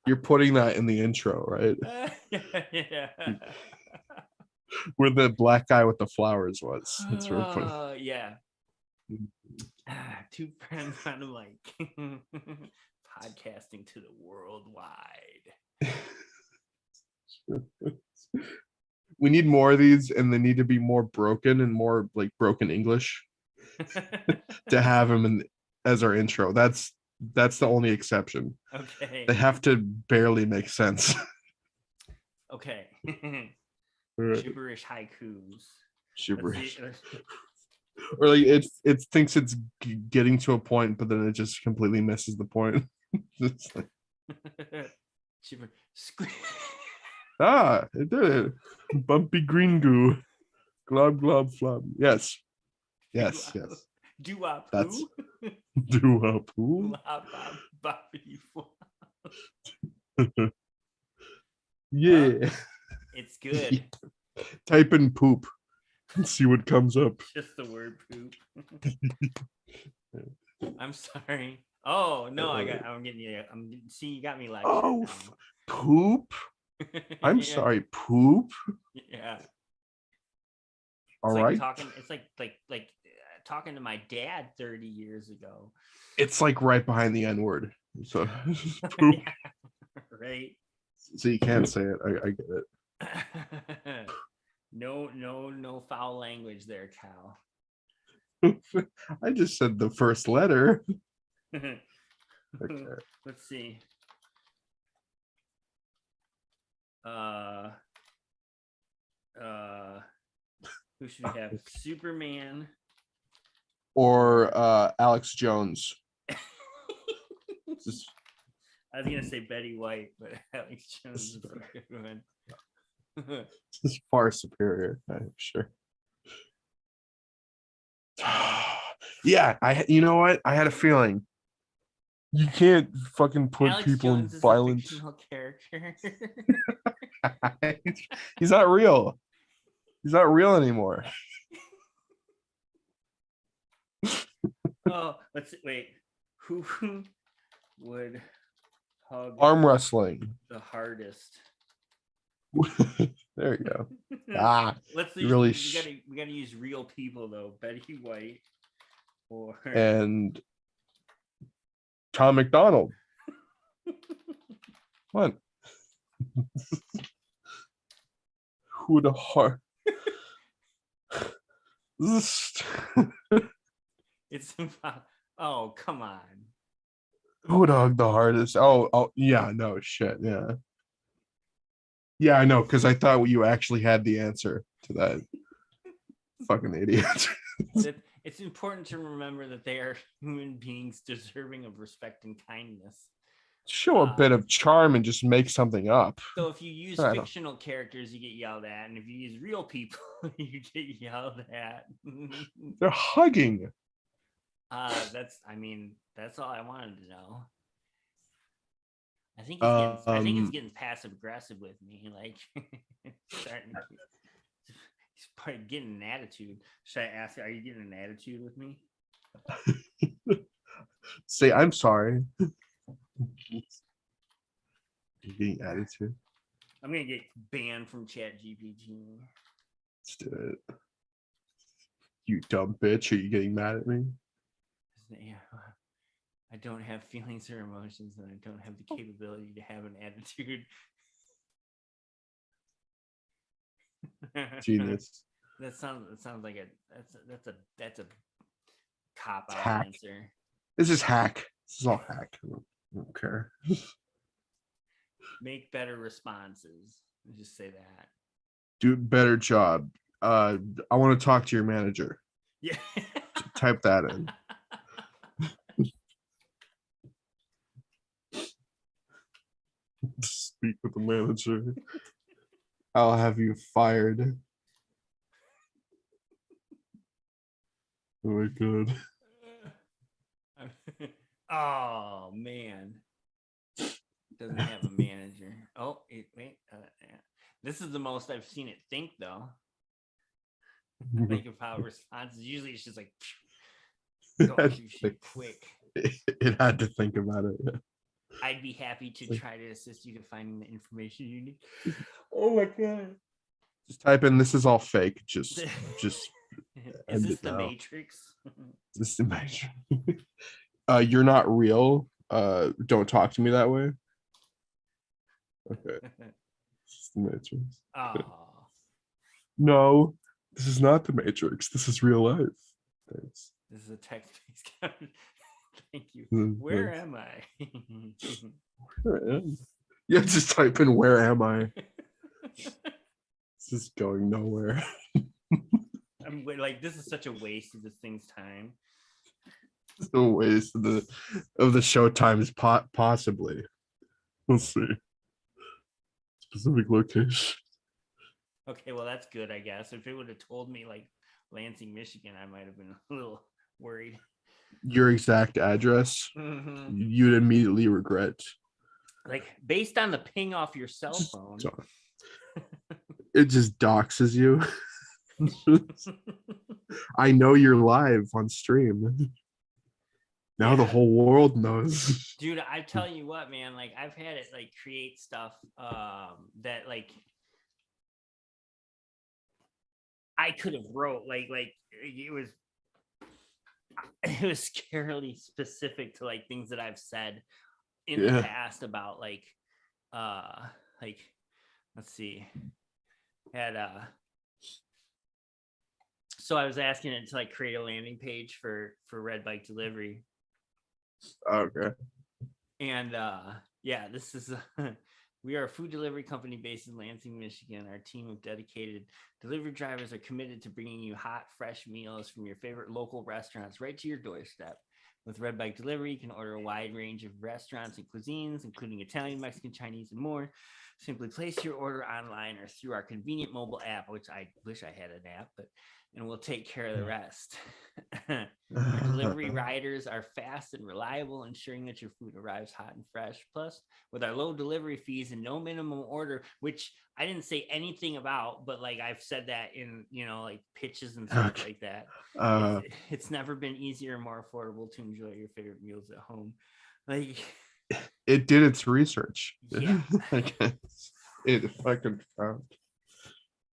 You're putting that in the intro, right? Yeah. Where the black guy with the flowers was. That's where we're putting. Yeah. Two friends on a mic podcasting to the worldwide. We need more of these, and they need to be more broken and more like broken English to have them as our intro. That's the only exception. Okay. They have to barely make sense. Okay. Right. Gibberish haikus. Gibberish. Or like it thinks it's getting to a point, but then it just completely misses the point. It's like, it did it. Bumpy green goo. Glob glob flob. Yes. Yes. Yes. Do-wop. That's do-wop. Yeah. It's good. Type in poop and see what comes up. Just the word poop. I'm sorry. Oh no, I'm getting you. See, you got me like. Oh, poop. I'm Yeah. sorry, poop. Yeah. All It's right. like talking to my dad 30 years ago. It's like right behind the N word. So poop. Yeah, right. So you can't say it. I get it. No foul language there, Cal. I just said the first letter. Okay. Let's see. Who should we have? Superman Or Alex Jones. Just, I was gonna say Betty White, but Alex Jones is a good one. this is far superior, I'm sure. Yeah, you know what? I had a feeling. You can't fucking put Alex people Jones in is violent. a fictional character. He's not real. He's not real anymore. Oh, let's see. Wait. Who would hug Arm wrestling. the hardest? There you go. Let's you really we gotta use real people though. Betty White or and Tom McDonald. What? Who would hard? it's oh come on. Who would hug the hardest? Oh yeah, no shit, yeah. Yeah, I know, because I thought you actually had the answer to that. Fucking idiot. It's important to remember that they are human beings deserving of respect and kindness. Show a bit of charm and just make something up. So if you use fictional characters, you get yelled at, and if you use real people, you get yelled at. They're hugging. That's all I wanted to know. I think he's getting passive aggressive with me, like starting. He's probably getting an attitude. Should I ask? Are you getting an attitude with me? Say I'm sorry. You're getting attitude. I'm gonna get banned from ChatGPT. Let's do it. You dumb bitch! Are you getting mad at me? Yeah. I don't have feelings or emotions, and I don't have the capability to have an attitude. Genius. That sounds like that's a cop out Hack. answer. This is hack. This is all hack. I don't care. Make better responses. Let's just say that. Do a better job. I want to talk to your manager. Yeah. Type that in. Speak with the manager. I'll have you fired. Oh my god. Oh man. Doesn't have a manager. Oh, wait. Yeah. This is the most I've seen it think though. Think of how it responds. Usually it's just like going through shit quick. It had to think about it. Yeah. I'd be happy to try to assist you to finding the information you need. Oh my god. Just type in this is all fake. Just Is end this it the now. Matrix? This is the Matrix. You're not real. Don't talk to me that way. Okay. This is the Matrix. Oh. No, this is not the Matrix. This is real life. Thanks. This is a text-based comment. Thank you. Mm, Where thanks. am I? Where am I? Yeah, just type in where am I? This is going nowhere. I'm like, this is such a waste of this thing's time. The waste of the show times possibly. Let's see. Specific location. Okay, well that's good, I guess. If it would have told me like Lansing, Michigan, I might have been a little worried. Your exact address, you'd immediately regret. Like based on the ping off your cell phone. It just doxes you. I know you're live on stream. Now the whole world knows. Dude, I tell you what, man, like I've had it like create stuff that like I could have wrote like it was scarily specific to like things that I've said in the past about like let's see. Had so I was asking it to like create a landing page for Red Bike Delivery. Okay. And yeah, this is we are a food delivery company based in Lansing, Michigan. Our team of dedicated delivery drivers are committed to bringing you hot, fresh meals from your favorite local restaurants right to your doorstep. With Red Bike Delivery, you can order a wide range of restaurants and cuisines, including Italian, Mexican, Chinese, and more. Simply place your order online or through our convenient mobile app, which I wish I had an app, and we'll take care of the rest. Our delivery riders are fast and reliable, ensuring that your food arrives hot and fresh. Plus, with our low delivery fees and no minimum order, which I didn't say anything about, but like I've said that in, like pitches and stuff like that. It's never been easier and more affordable to enjoy your favorite meals at home. Like it did its research. Yeah. It fucking found.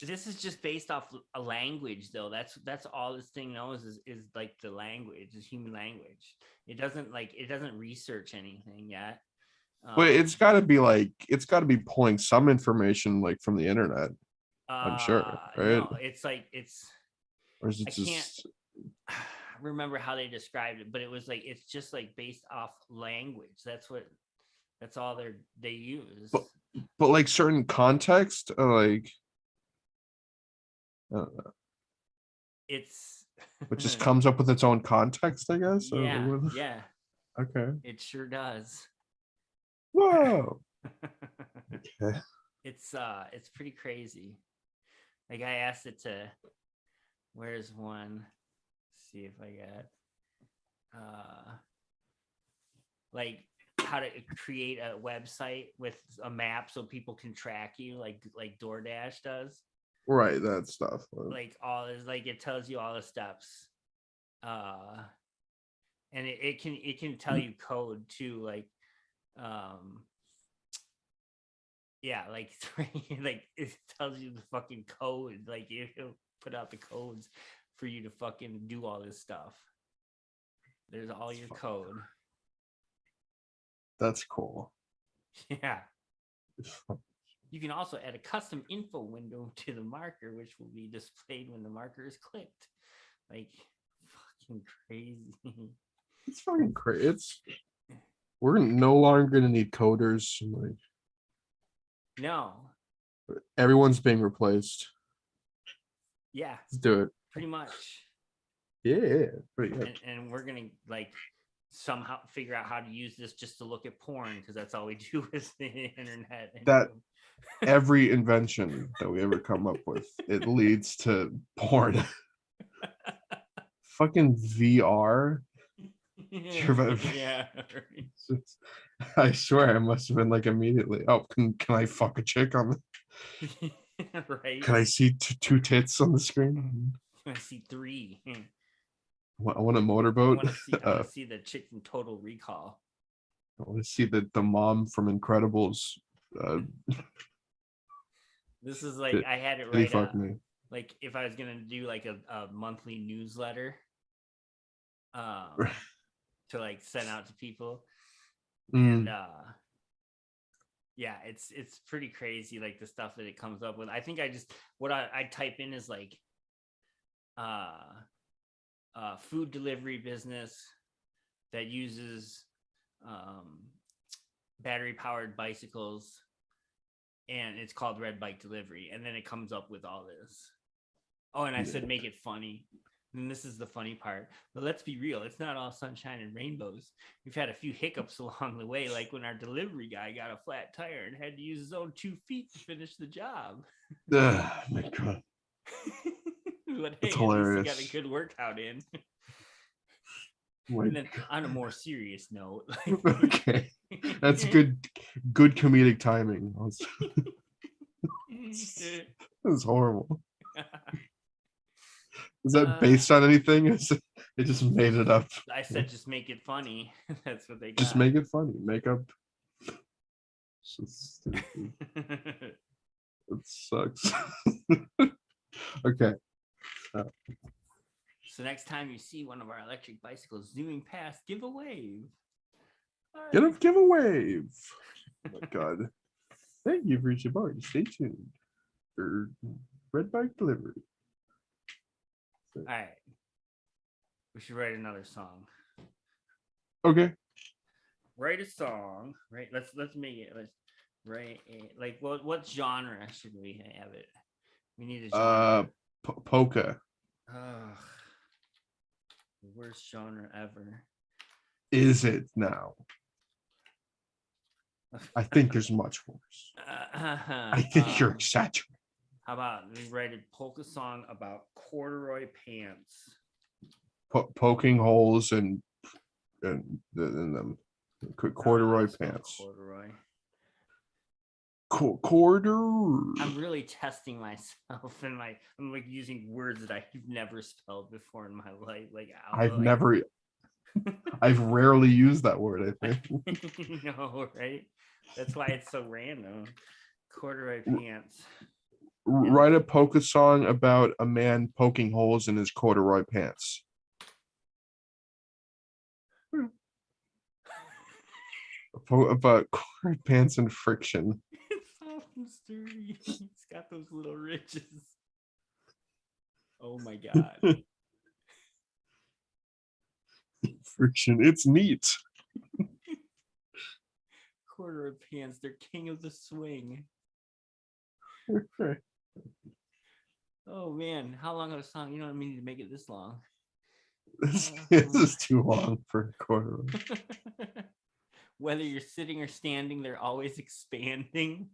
This is just based off a language, though. That's all this thing knows is like the language, is human language. It doesn't research anything yet. But it's got to be pulling some information like from the internet. I'm sure, right? No, or is it I can't remember how they described it, but it was like it's just like based off language. That's all they use. But like certain context, like I don't know. It just comes up with its own context, I guess. Yeah. Okay. It sure does. Whoa. Okay. It's pretty crazy. Like I asked it to, where's one? Let's see if I got like how to create a website with a map so people can track you like DoorDash does. Right, that stuff. Like all is like it tells you all the steps. And it can tell you code too, like yeah, like like it tells you the fucking code, like it'll put out the codes for you to fucking do all this stuff. There's all your code. That's cool. Yeah. You can also add a custom info window to the marker, which will be displayed when the marker is clicked. Like fucking crazy. It's fucking crazy. We're no longer gonna need coders. Like No. Everyone's being replaced. Yeah, Let's do it. pretty much. Yeah, pretty good. And we're gonna like somehow figure out how to use this just to look at porn because that's all we do with the internet. That every invention that we ever come up with, it leads to porn. Fucking VR. Yeah. I swear I must have been like immediately. Oh, can I fuck a chick on the? Right. Can I see two tits on the screen? I see 3. I want a I motorboat. want to see the chick from Total Recall. I want to see the mom from Incredibles. This is like I had it Did he right. fuck me? Like if I was gonna do like a monthly newsletter, to like send out to people, and yeah, it's pretty crazy. Like the stuff that it comes up with. I think what I type in is like, food delivery business that uses battery powered bicycles, and it's called Red Bike Delivery, and then it comes up with all this. Oh, and I said make it funny. And this is the funny part. But let's be real, it's not all sunshine and rainbows. We've had a few hiccups along the way, like when our delivery guy got a flat tire and had to use his own 2 feet to finish the job. Oh my God. But hey, That's at hilarious. least he got a good workout in. My And then on a more serious note, okay, that's good comedic timing. That's horrible. Is that based on anything? It just made it up. I said just make it funny. That's what they got. Just make it funny. Make up. So stupid. It sucks. Okay. So next time you see one of our electric bicycles zooming past, give a wave. Give a wave. Oh my God. Thank you for your board. Stay tuned for Red Bike Delivery. All right. We should write another song. Okay. Write a song. Right. Let's make it. Let's write like what genre should we have it? We need a genre. Polka. Ugh. The worst genre ever. Is it now? I think there's much worse. I think you're exaggerating. How about we write a polka song about corduroy pants? Poking holes in them. Corduroy pants. Corduroy. Corduroy. I'm really testing myself, and I'm like using words that I've never spelled before in my life. Like I've rarely used that word. I think. No, right? That's why it's so random. Corduroy pants. Write a polka song about a man poking holes in his corduroy pants. About corduroy pants and friction. It's soft and sturdy. It's got those little ridges. Oh my God. Friction. It's neat. Corduroy pants. They're king of the swing. Oh man, how long of a song? You know what I mean to make it this long. This is too long for a corduroy. Whether you're sitting or standing, they're always expanding.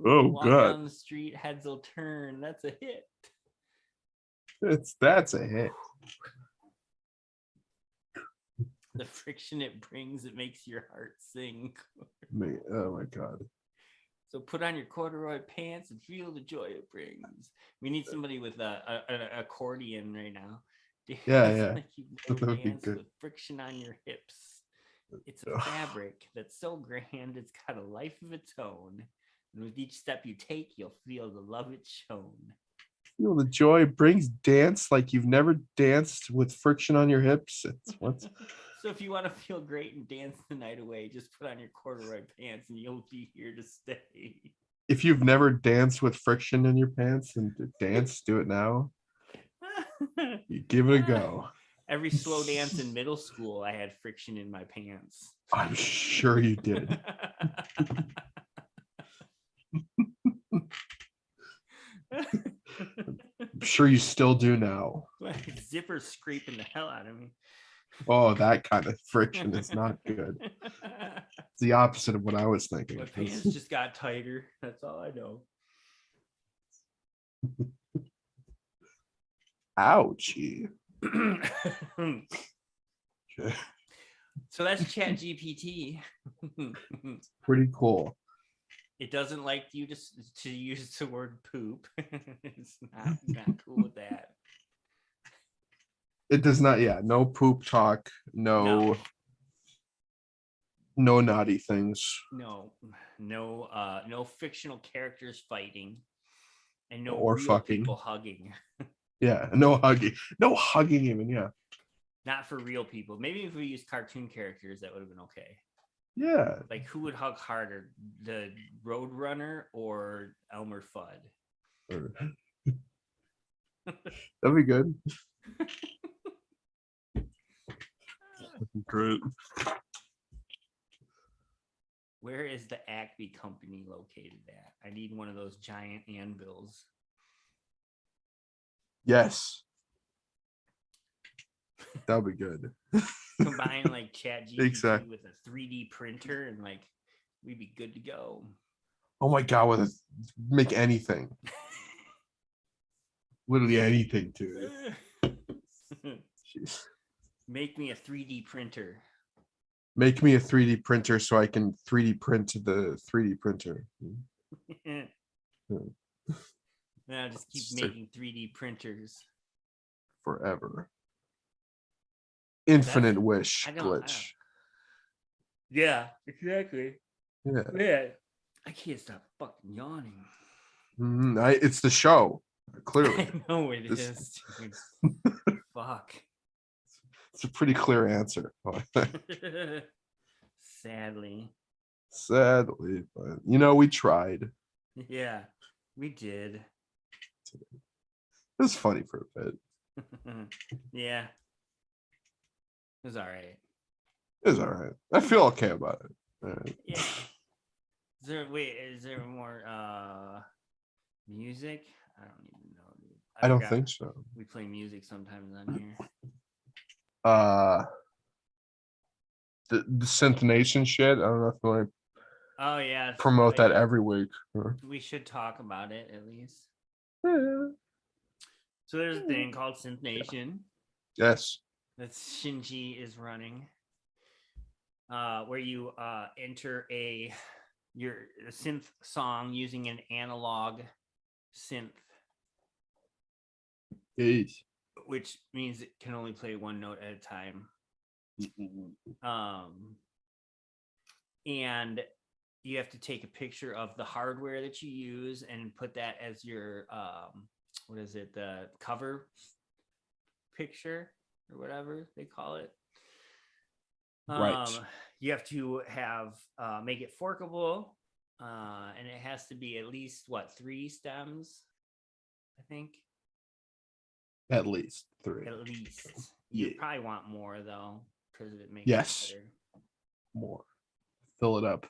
Oh Walk God. down the street, heads will turn. That's a hit. That's a hit. The friction it brings, it makes your heart sing. Oh my God. So put on your corduroy pants and feel the joy it brings. We need somebody with an accordion right now. Yeah. Like you That would be dance good. with friction on your hips. It's a fabric that's so grand, it's got a life of its own. And with each step you take, you'll feel the love it's shown. Feel the joy it brings. Dance like you've never danced with friction on your hips. It's what's So if you want to feel great and dance the night away, just put on your corduroy pants and you'll be here to stay. If you've never danced with friction in your pants and dance, do it now. You give it a go. Every slow dance in middle school, I had friction in my pants. I'm sure you did. I'm sure you still do now. Like zipper scraping the hell out of me. Oh, that kind of friction is not good. It's the opposite of what I was thinking. My pants just got tighter. That's all I know. Ouchie. Okay. So that's Chat GPT. Pretty cool. It doesn't like you to use the word poop. It's not cool with that. It does not, yeah. No poop talk. No naughty things. No fictional characters fighting, and no Or real fucking. people hugging. Yeah, no hugging. No hugging even, yeah. Not for real people. Maybe if we used cartoon characters, that would have been okay. Yeah. Like, who would hug harder, the Roadrunner or Elmer Fudd? That'd be good. Great. Where is the Acme company located at? I need one of those giant anvils. Yes. That'd be good. Combine like Chat GPT Exactly. with a 3D printer, and like we'd be good to go. Oh my god, make anything. Literally anything to it. Jeez. Make me a 3D printer. Make me a 3D printer so I can 3D print the 3D printer. Now just keep Sick. making 3D printers. Forever. Infinite wish I don't- glitch. Yeah, exactly. Yeah. Yeah. I can't stop fucking yawning. It's the show. Clearly. I know it This- is, dude. Fuck. It's a pretty clear answer. Sadly. Sadly, but we tried. Yeah, we did. It was funny for a bit. Yeah. It was all right. It was all right. I feel okay about it. All right. Yeah. Is there more music? I don't even know, dude. I don't forgot think so. We play music sometimes on here. The Synth Nation shit. I don't know if you want to Oh yeah. promote that every week. We should talk about it at least. Yeah. So there's a thing called Synth Nation Yes. that Shinji is running, where you enter your synth song using an analog synth, Yes. which means it can only play one note at a time. And you have to take a picture of the hardware that you use and put that as your the cover picture or whatever they call it. Right. You have to have make it forkable, and it has to be at least 3 stems, I think. At least 3. At least. You Yeah. probably want more though, because it makes Yes. it better. More. Fill it up.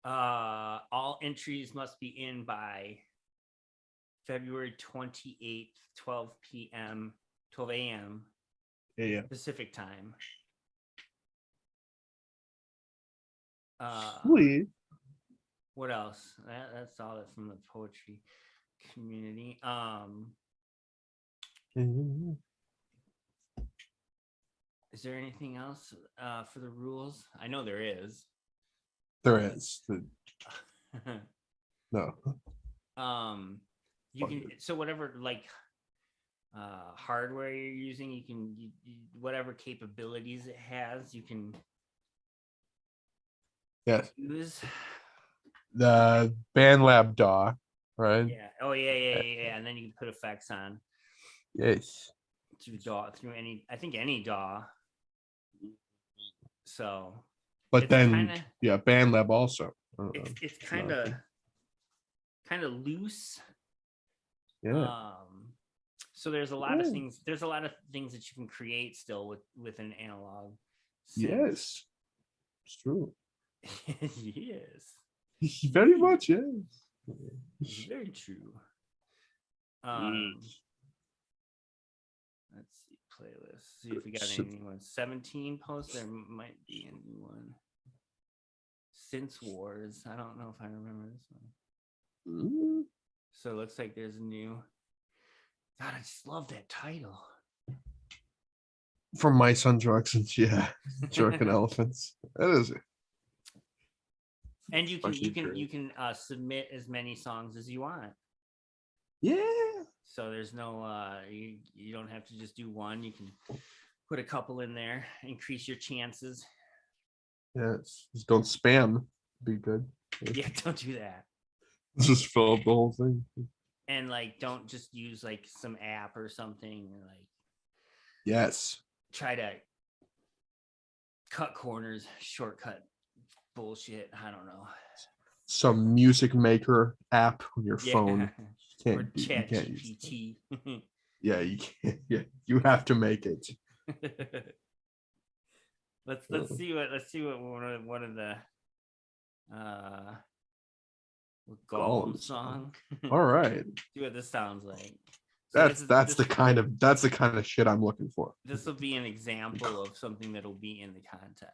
All entries must be in by February 28th, 12 a.m. Yeah. Pacific time. Sweet. What else? That's all that from the poetry community. Is there anything else for the rules? I know there is. There is. No. You can, so whatever hardware you're using, you can whatever capabilities it has, you can Yes. use. The BandLab DAW, right? Yeah. Oh yeah. And then you can put effects on Yes. through any DAW. So, But it's then, kinda, BandLab also. it's kind of loose. Yeah. So So there's a lot of things. There's a lot of things that you can create still with an analog. Yes, it's true. Yes. Very much, yes. Very true. Let's see, playlist. See if we got any new ones. 17 posts. There might be a new one. Since Wars. I don't know if I remember this one. So it looks like there's a new. God, I just love that title. From My Son Jorksons, yeah. Jork and Elephants. That is it. And you can submit as many songs as you want. Yeah. So there's no you don't have to just do one. You can put a couple in there, increase your chances. Yes. Just don't spam. Be good. Yeah, don't do that. Just fill up the whole thing. And like don't just use like some app or something, or like Yes. try to cut corners, shortcut bullshit. I don't know. Some music maker app on your phone. Or Chat GPT. Yeah, you can't. Yeah, you have to make it. Let's see what one of the Golem song. All right. See what this sounds like. So that's the kind of shit I'm looking for. This will be an example of something that'll be in the contest.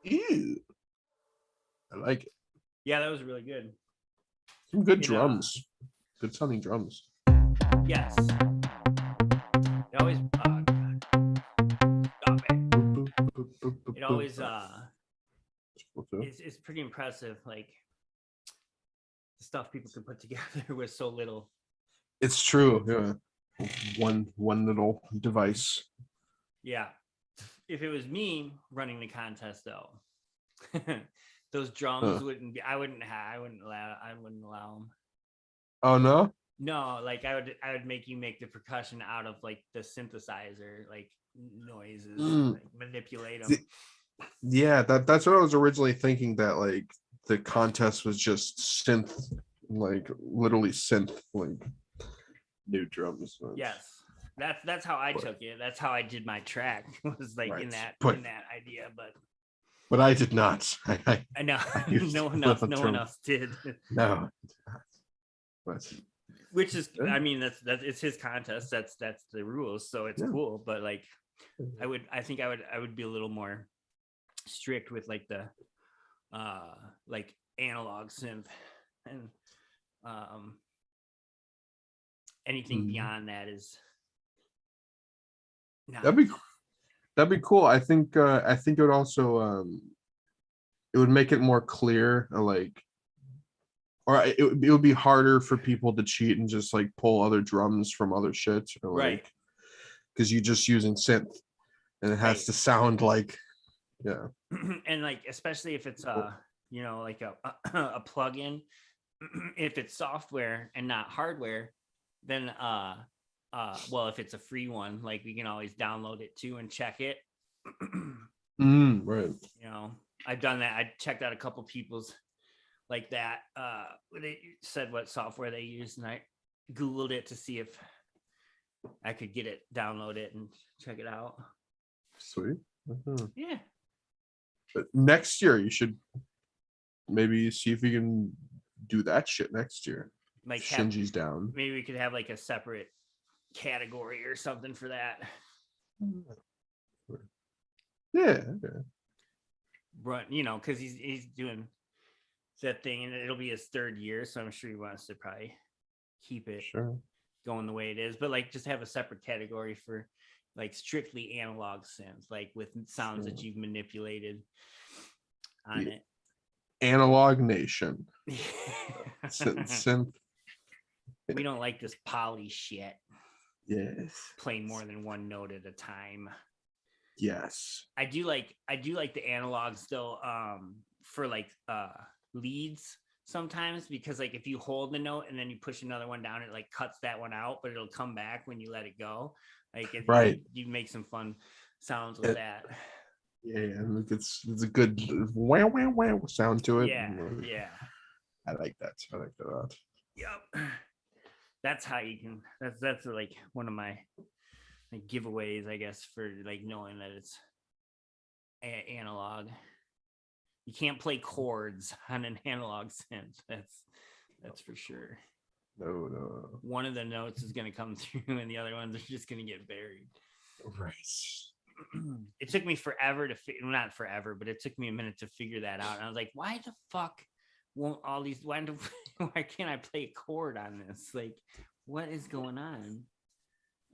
Ew. I like it. Yeah, that was really good. Some good drums. Good sounding drums. Yes. It always, oh God. Stop it. It always, it's pretty impressive. Like the stuff people can put together with so little. It's true. Yeah. One little device. Yeah. If it was me running the contest, though, those drums wouldn't be. I wouldn't allow them. Oh no. No, like I would make you make the percussion out of like the synthesizer, like noises, like manipulate them. Yeah, that's what I was originally thinking, that like the contest was just synth, like literally synth, like new drums. Yes. That's how I took it. That's how I did my track. Was like Right. in that idea, but I did not. I know no one else did. No. But Which is, I mean, that's it's his contest. That's the rules, so it's cool. But like, I think I would be a little more strict with like the like analog synth and anything beyond that is not. That'd be cool. I think it would also it would make it more clear, like, or it would be harder for people to cheat and just like pull other drums from other shit, or like, Right. Because you're just using synth and it has to sound like, yeah. And like, especially if it's you know, like a plug-in, if it's software and not hardware, then well, if it's a free one, like we can always download it too and check it. Right. You know, I've done that. I checked out a couple people's like that. They said what software they used, and I Googled it to see if I could get it, download it, and check it out. Sweet. Yeah. But next year you should maybe see if you can do that shit next year. Like Shinji's down. Maybe we could have like a separate category or something for that. Yeah. But you know, because he's doing that thing, and it'll be his third year, so I'm sure he wants to probably keep it going the way it is. But like, just have a separate category for like strictly analog synths, like with sounds that you've manipulated on it. Analog Nation. Synth. We don't like this poly shit. Yes. Play more than one note at a time. Yes. I do like the analog still for like leads sometimes, because like if you hold the note and then you push another one down, it like cuts that one out, but it'll come back when you let it go. Like you make some fun sounds with that. Yeah, it's a good wow wow wow sound to it. Yeah. I like that. I like that a lot. Yep. That's how you can. That's like one of my like giveaways, I guess, for like knowing that it's analog. You can't play chords on an analog synth. That's for sure. No. One of the notes is going to come through, and the other ones are just going to get buried. Right. It took me forever not forever, but it took me a minute to figure that out. And I was like, why the fuck won't all these? Why can't I play a chord on this? Like, what is going on?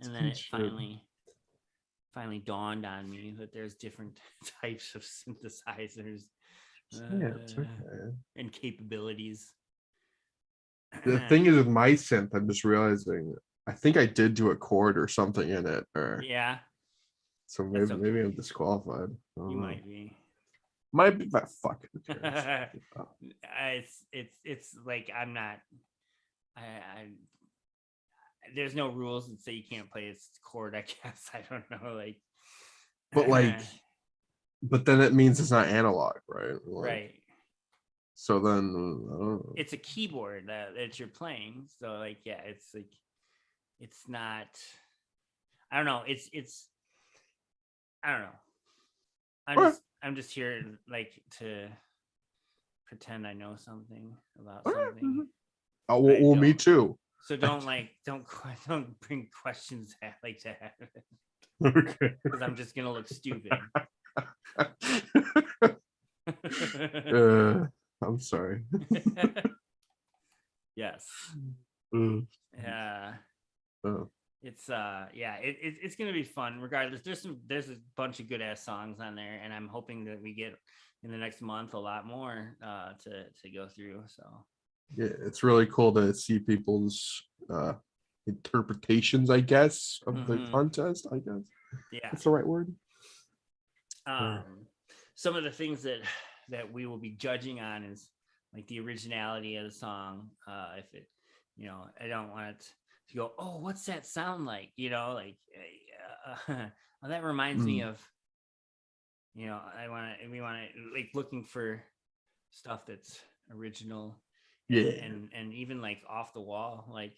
And then it finally dawned on me that there's different types of synthesizers and capabilities. The thing is with my synth, I'm just realizing I think I did do a chord or something in it, or yeah. So maybe I'm disqualified. You might be. Might be, but fuck it. It's like I'm not. I there's no rules that say you can't play a chord. I guess I don't know. Like, but then it means it's not analog, right? Right. So then I don't know. It's a keyboard that you're playing. So like, yeah, it's like it's not. I don't know. It's. I don't know. I'm just here like to pretend I know something about something. Oh well, me too. So don't bring questions like that. Okay. Because I'm just gonna look stupid. I'm sorry. Yes. Oh. it's it's gonna be fun regardless. There's a bunch of good ass songs on there, and I'm hoping that we get in the next month a lot more to go through. So Yeah, it's really cool to see people's interpretations, I guess, of the contest. I guess that's the right word. Some of the things that we will be judging on is like the originality of the song. If it, I don't want it to go, oh, what's that sound like? Like well, that reminds me of, we want to like looking for stuff that's original. Yeah, and even like off the wall, like.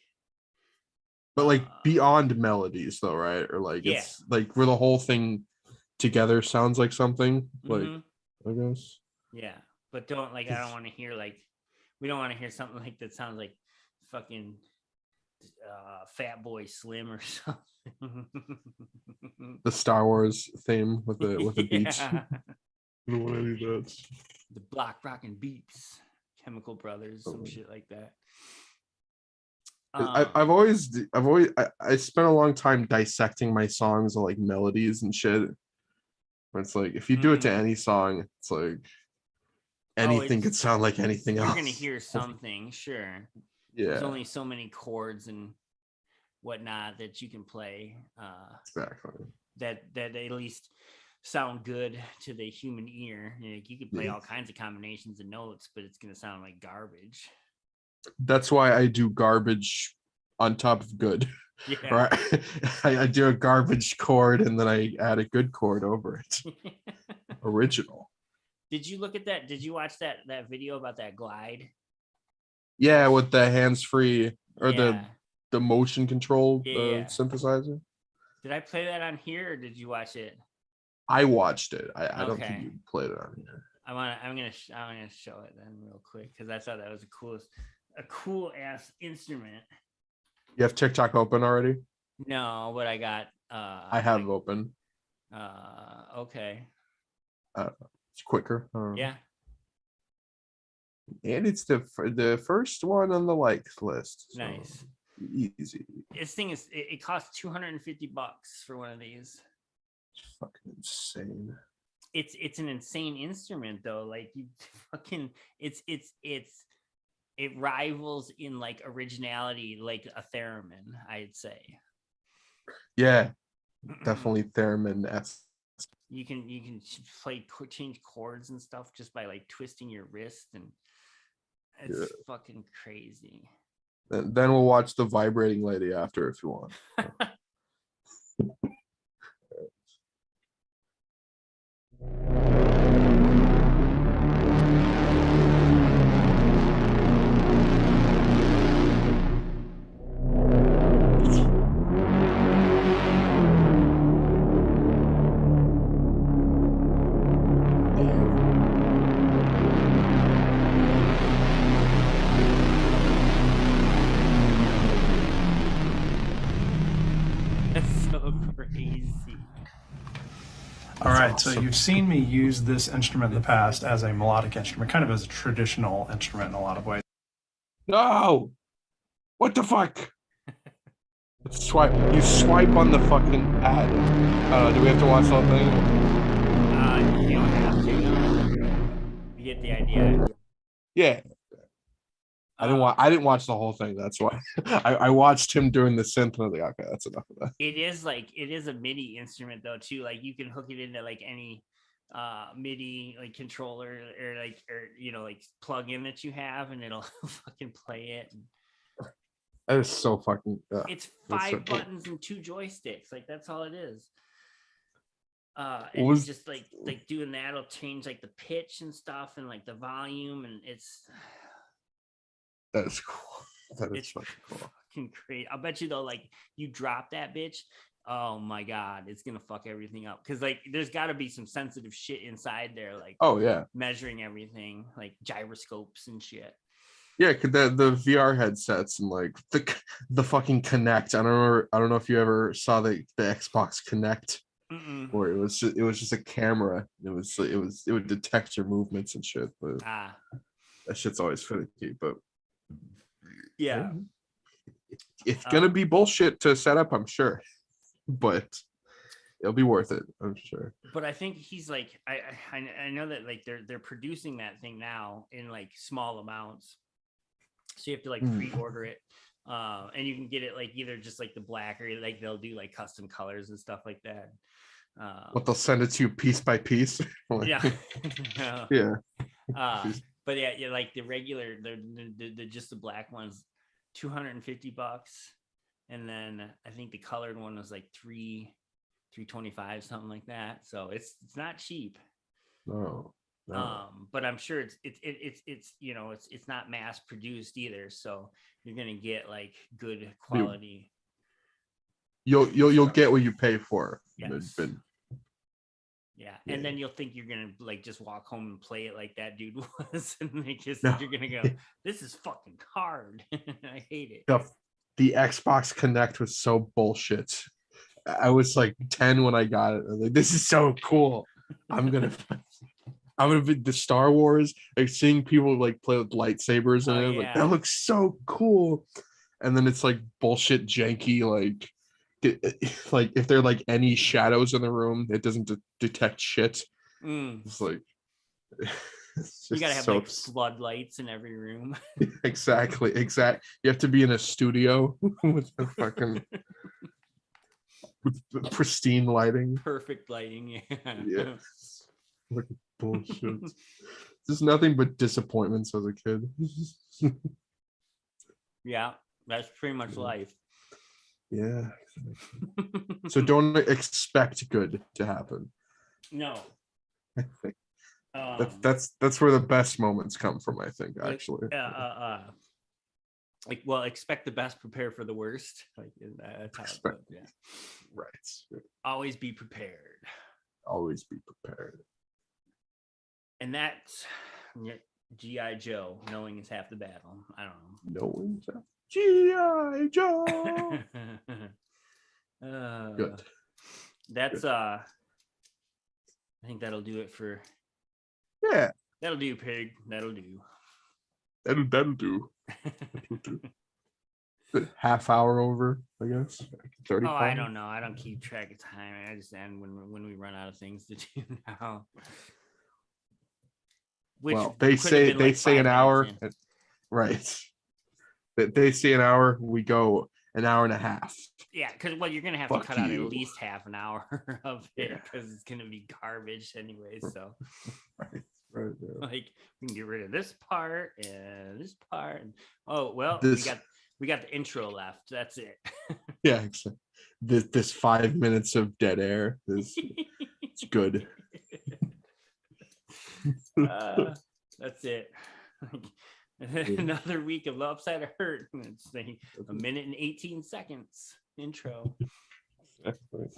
But like beyond melodies, though, right? Or like it's like where the whole thing together sounds like something. Like I guess. Yeah, but don't like. I don't want to hear like. We don't want to hear something like that sounds like fucking Fat Boy Slim or something. The Star Wars theme with the beats. I don't want any of that. The Block Rockin' Beats, Chemical Brothers, some shit like that. I've always I spent a long time dissecting my songs and like melodies and shit. But it's like if you do it to any song, it's like anything could sound like anything else. You're gonna hear something, sure. Yeah. There's only so many chords and whatnot that you can play. Exactly. That at least sound good to the human ear. You can play all kinds of combinations of notes, but it's gonna sound like garbage. That's why I do garbage on top of good. Yeah. Right. I do a garbage chord and then I add a good chord over it. Original. Did you look at that? Did you watch that video about that glide? Yeah, with the hands-free or the motion control synthesizer. Did I play that on here or did you watch it? I watched it. I don't think you played it on here. I'm gonna show it then real quick because I thought that was a cool ass instrument. You have TikTok open already? No, but I got I have it open. Okay. It's quicker. Yeah. And it's the first one on the likes list. So nice. Easy. This thing it costs $250 for one of these. It's fucking insane. It's an insane instrument though. Like you fucking it rivals in like originality like a theremin, I'd say. Yeah, definitely theremin-esque. You can change chords and stuff just by like twisting your wrist, and it's fucking crazy. Then we'll watch the vibrating lady after if you want. All right, so you've seen me use this instrument in the past as a melodic instrument, kind of as a traditional instrument in a lot of ways. No! What the fuck? Swipe. You swipe on the fucking ad. Do we have to watch something? You don't have to. You get the idea. Yeah. I didn't watch the whole thing. That's why I watched him doing the synth and I was like, okay, that's enough of that. It is a MIDI instrument though too. Like you can hook it into like any MIDI like controller or like plug in that you have, and it'll fucking play it. That is so fucking. It's 5 buttons and 2 joysticks. Like that's all it is. And it's just like doing that'll change like the pitch and stuff and like the volume, and it's. That is cool. That is fucking cool. Fucking great. I'll bet you though, like you drop that bitch, oh my god, it's gonna fuck everything up. Cause like there's gotta be some sensitive shit inside there, like measuring everything, like gyroscopes and shit. Yeah, the VR headsets and like the fucking Kinect. I don't know if you ever saw the Xbox Kinect. Where it was just a camera. It would detect your movements and shit. But that shit's always finicky. But yeah, It's gonna be bullshit to set up, I'm sure, but it'll be worth it, I'm sure. But I think he's like, I know that like they're producing that thing now in like small amounts, so you have to like pre-order it, and you can get it like either just like the black or like they'll do like custom colors and stuff like that. What, they'll send it to you piece by piece? Yeah. Yeah. But yeah, like the regular, the just the black ones, $250, and then I think the colored one was like $325, something like that. So it's not cheap. No. But I'm sure it's you know it's not mass produced either, so you're gonna get like good quality. You'll get what you pay for. Yes. Yeah, and then you'll think you're gonna like just walk home and play it like that dude was, and you're gonna go, "This is fucking hard." I hate it. The Xbox Connect was so bullshit. I was like 10 when I got it. I was like, "This is so cool." I'm gonna be the Star Wars, like seeing people like play with lightsabers and like that looks so cool. And then it's like bullshit janky, like if there are like any shadows in the room, it doesn't detect shit. It's like you gotta have like floodlights in every room. Exactly. You have to be in a studio with a fucking with pristine lighting, perfect lighting. Yeah. Like bullshit. There's nothing but disappointments as a kid. Yeah, that's pretty much life. Yeah. So don't expect good to happen. No. That's where the best moments come from, I think, actually. Like, well, expect the best, prepare for the worst. Like that's how it goes, yeah. Right. Always be prepared. Always be prepared. And that's G.I. Joe. Knowing is half the battle. I don't know. Knowing is half. G.I. Joe. Good. That's I think that'll do it for. Yeah. That'll do, pig. That'll do. That'll do. Good. Half hour over, I guess. 35. Oh, I don't know. I don't keep track of time. I just end when we run out of things to do now. Well, they say an hour, right? They say an hour. We go an hour and a half. Yeah, because you're gonna have to cut out at least half an hour of it because it's gonna be garbage anyway. So, right. Like we can get rid of this part and this part. And, oh well, we got the intro left. That's it. Yeah, exactly. This 5 minutes of dead air is it's good. That's it. Another week of Upside of Hurt. It's like a minute and 18 seconds intro. Exactly.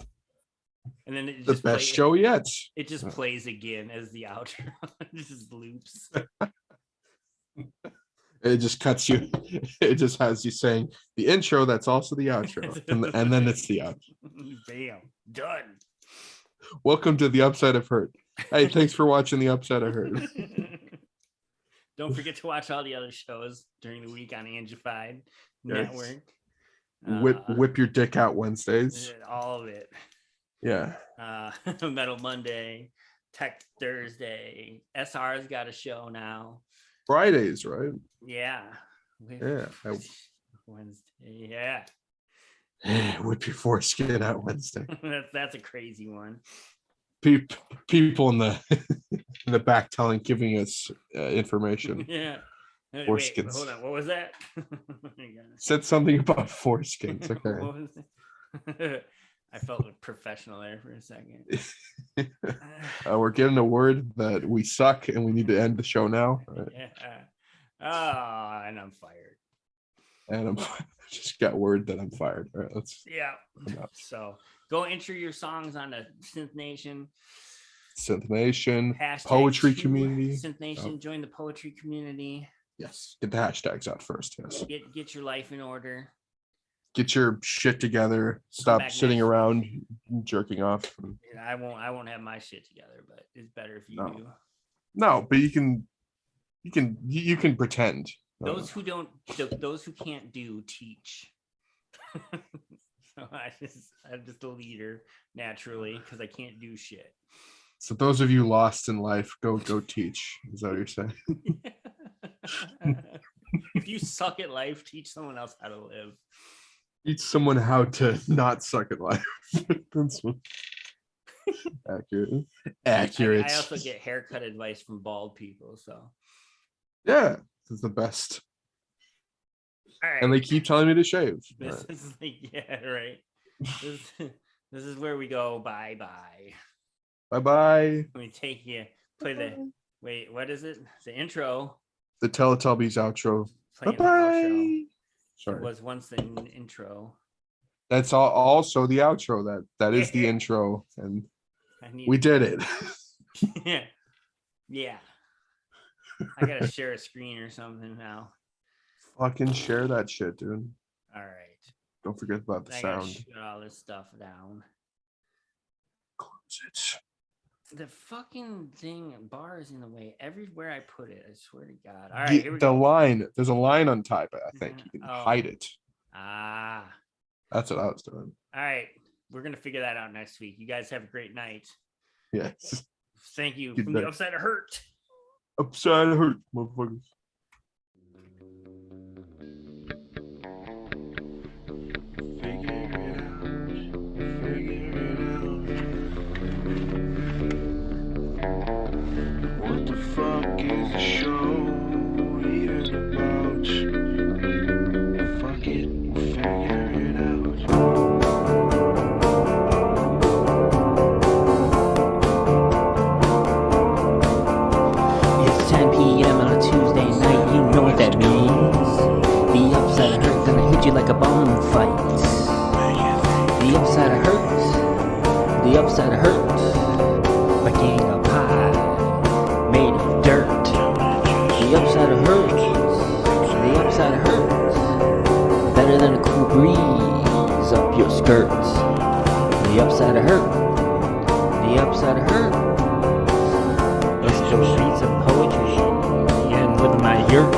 And then it the just best show yet. It just plays again as the outro. It just loops. It just cuts you. It just has you saying the intro. That's also the outro, and then it's the outro. Bam, done. Welcome to the Upside of Hurt. Hey, thanks for watching the Upside of Hurt. Don't forget to watch all the other shows during the week on Angified Network. Whip your dick out Wednesdays. All of it. Yeah. Metal Monday, Tech Thursday. SR's got a show now. Fridays, right? Yeah. Yeah. Wednesday. Yeah. Whip your foreskin out Wednesday. That's a crazy one. People in the back giving us information. Yeah. Foreskins. Wait, hold on. What was that? Said something about foreskins. Okay. What was it? I felt professional there for a second. We're getting a word that we suck and we need to end the show now. Right? Yeah. Oh, and I'm fired. And I just got word that I'm fired. All right, let's. Yeah. So go enter your songs on the Synth Nation. Synth Nation. Hashtag poetry community. Synth Nation. Join the poetry community. Yes. Get the hashtags out first. Yes. Get your life in order. Get your shit together. Stop sitting around jerking off. I won't have my shit together, but it's better if you do. No, but you can pretend. Those who can't do, teach. So I'm just a leader naturally because I can't do shit. So those of you lost in life, go teach. Is that what you're saying? If you suck at life, teach someone else how to live. Teach someone how to not suck at life. That's what... accurate. Accurate. I also get haircut advice from bald people. So yeah, this is the best. all right. And they keep telling me to shave. This is like, yeah, right. This is where we go. Bye bye. Bye bye. Let me take you. Play the wait. What is it? The intro. The Teletubbies outro. Bye Playing the bye. outro. Sorry. It was once the intro. That's also the outro. That is the intro, and we did it. Yeah. Yeah. I gotta share a screen or something now. Fucking share that shit, dude. All right. Don't forget about the I gotta sound. shut all this stuff down. Close it. The fucking bar is in the way everywhere I put it. I swear to God. All right, here we The go. line. There's a line on type. I think you can hide it. Ah. That's what I was doing. All right. We're gonna figure that out next week. You guys have a great night. Yes. Thank you Good from night. the upside of hurt. Upside hurt, motherfuckers. What the fuck is the show even about? Fuck it, we'll figure it out. It's 10 p.m. on a Tuesday night. You know what that means. The upside of hurt gonna hit you like a bum fight. The upside of hurt. The upside of hurt. A gang of pie made of dirt. The upside of hurt. The upside of hurt. Better than a cool breeze up your skirts. The upside of hurt. The upside of hurt. Let's go read some poetry and with my yurt.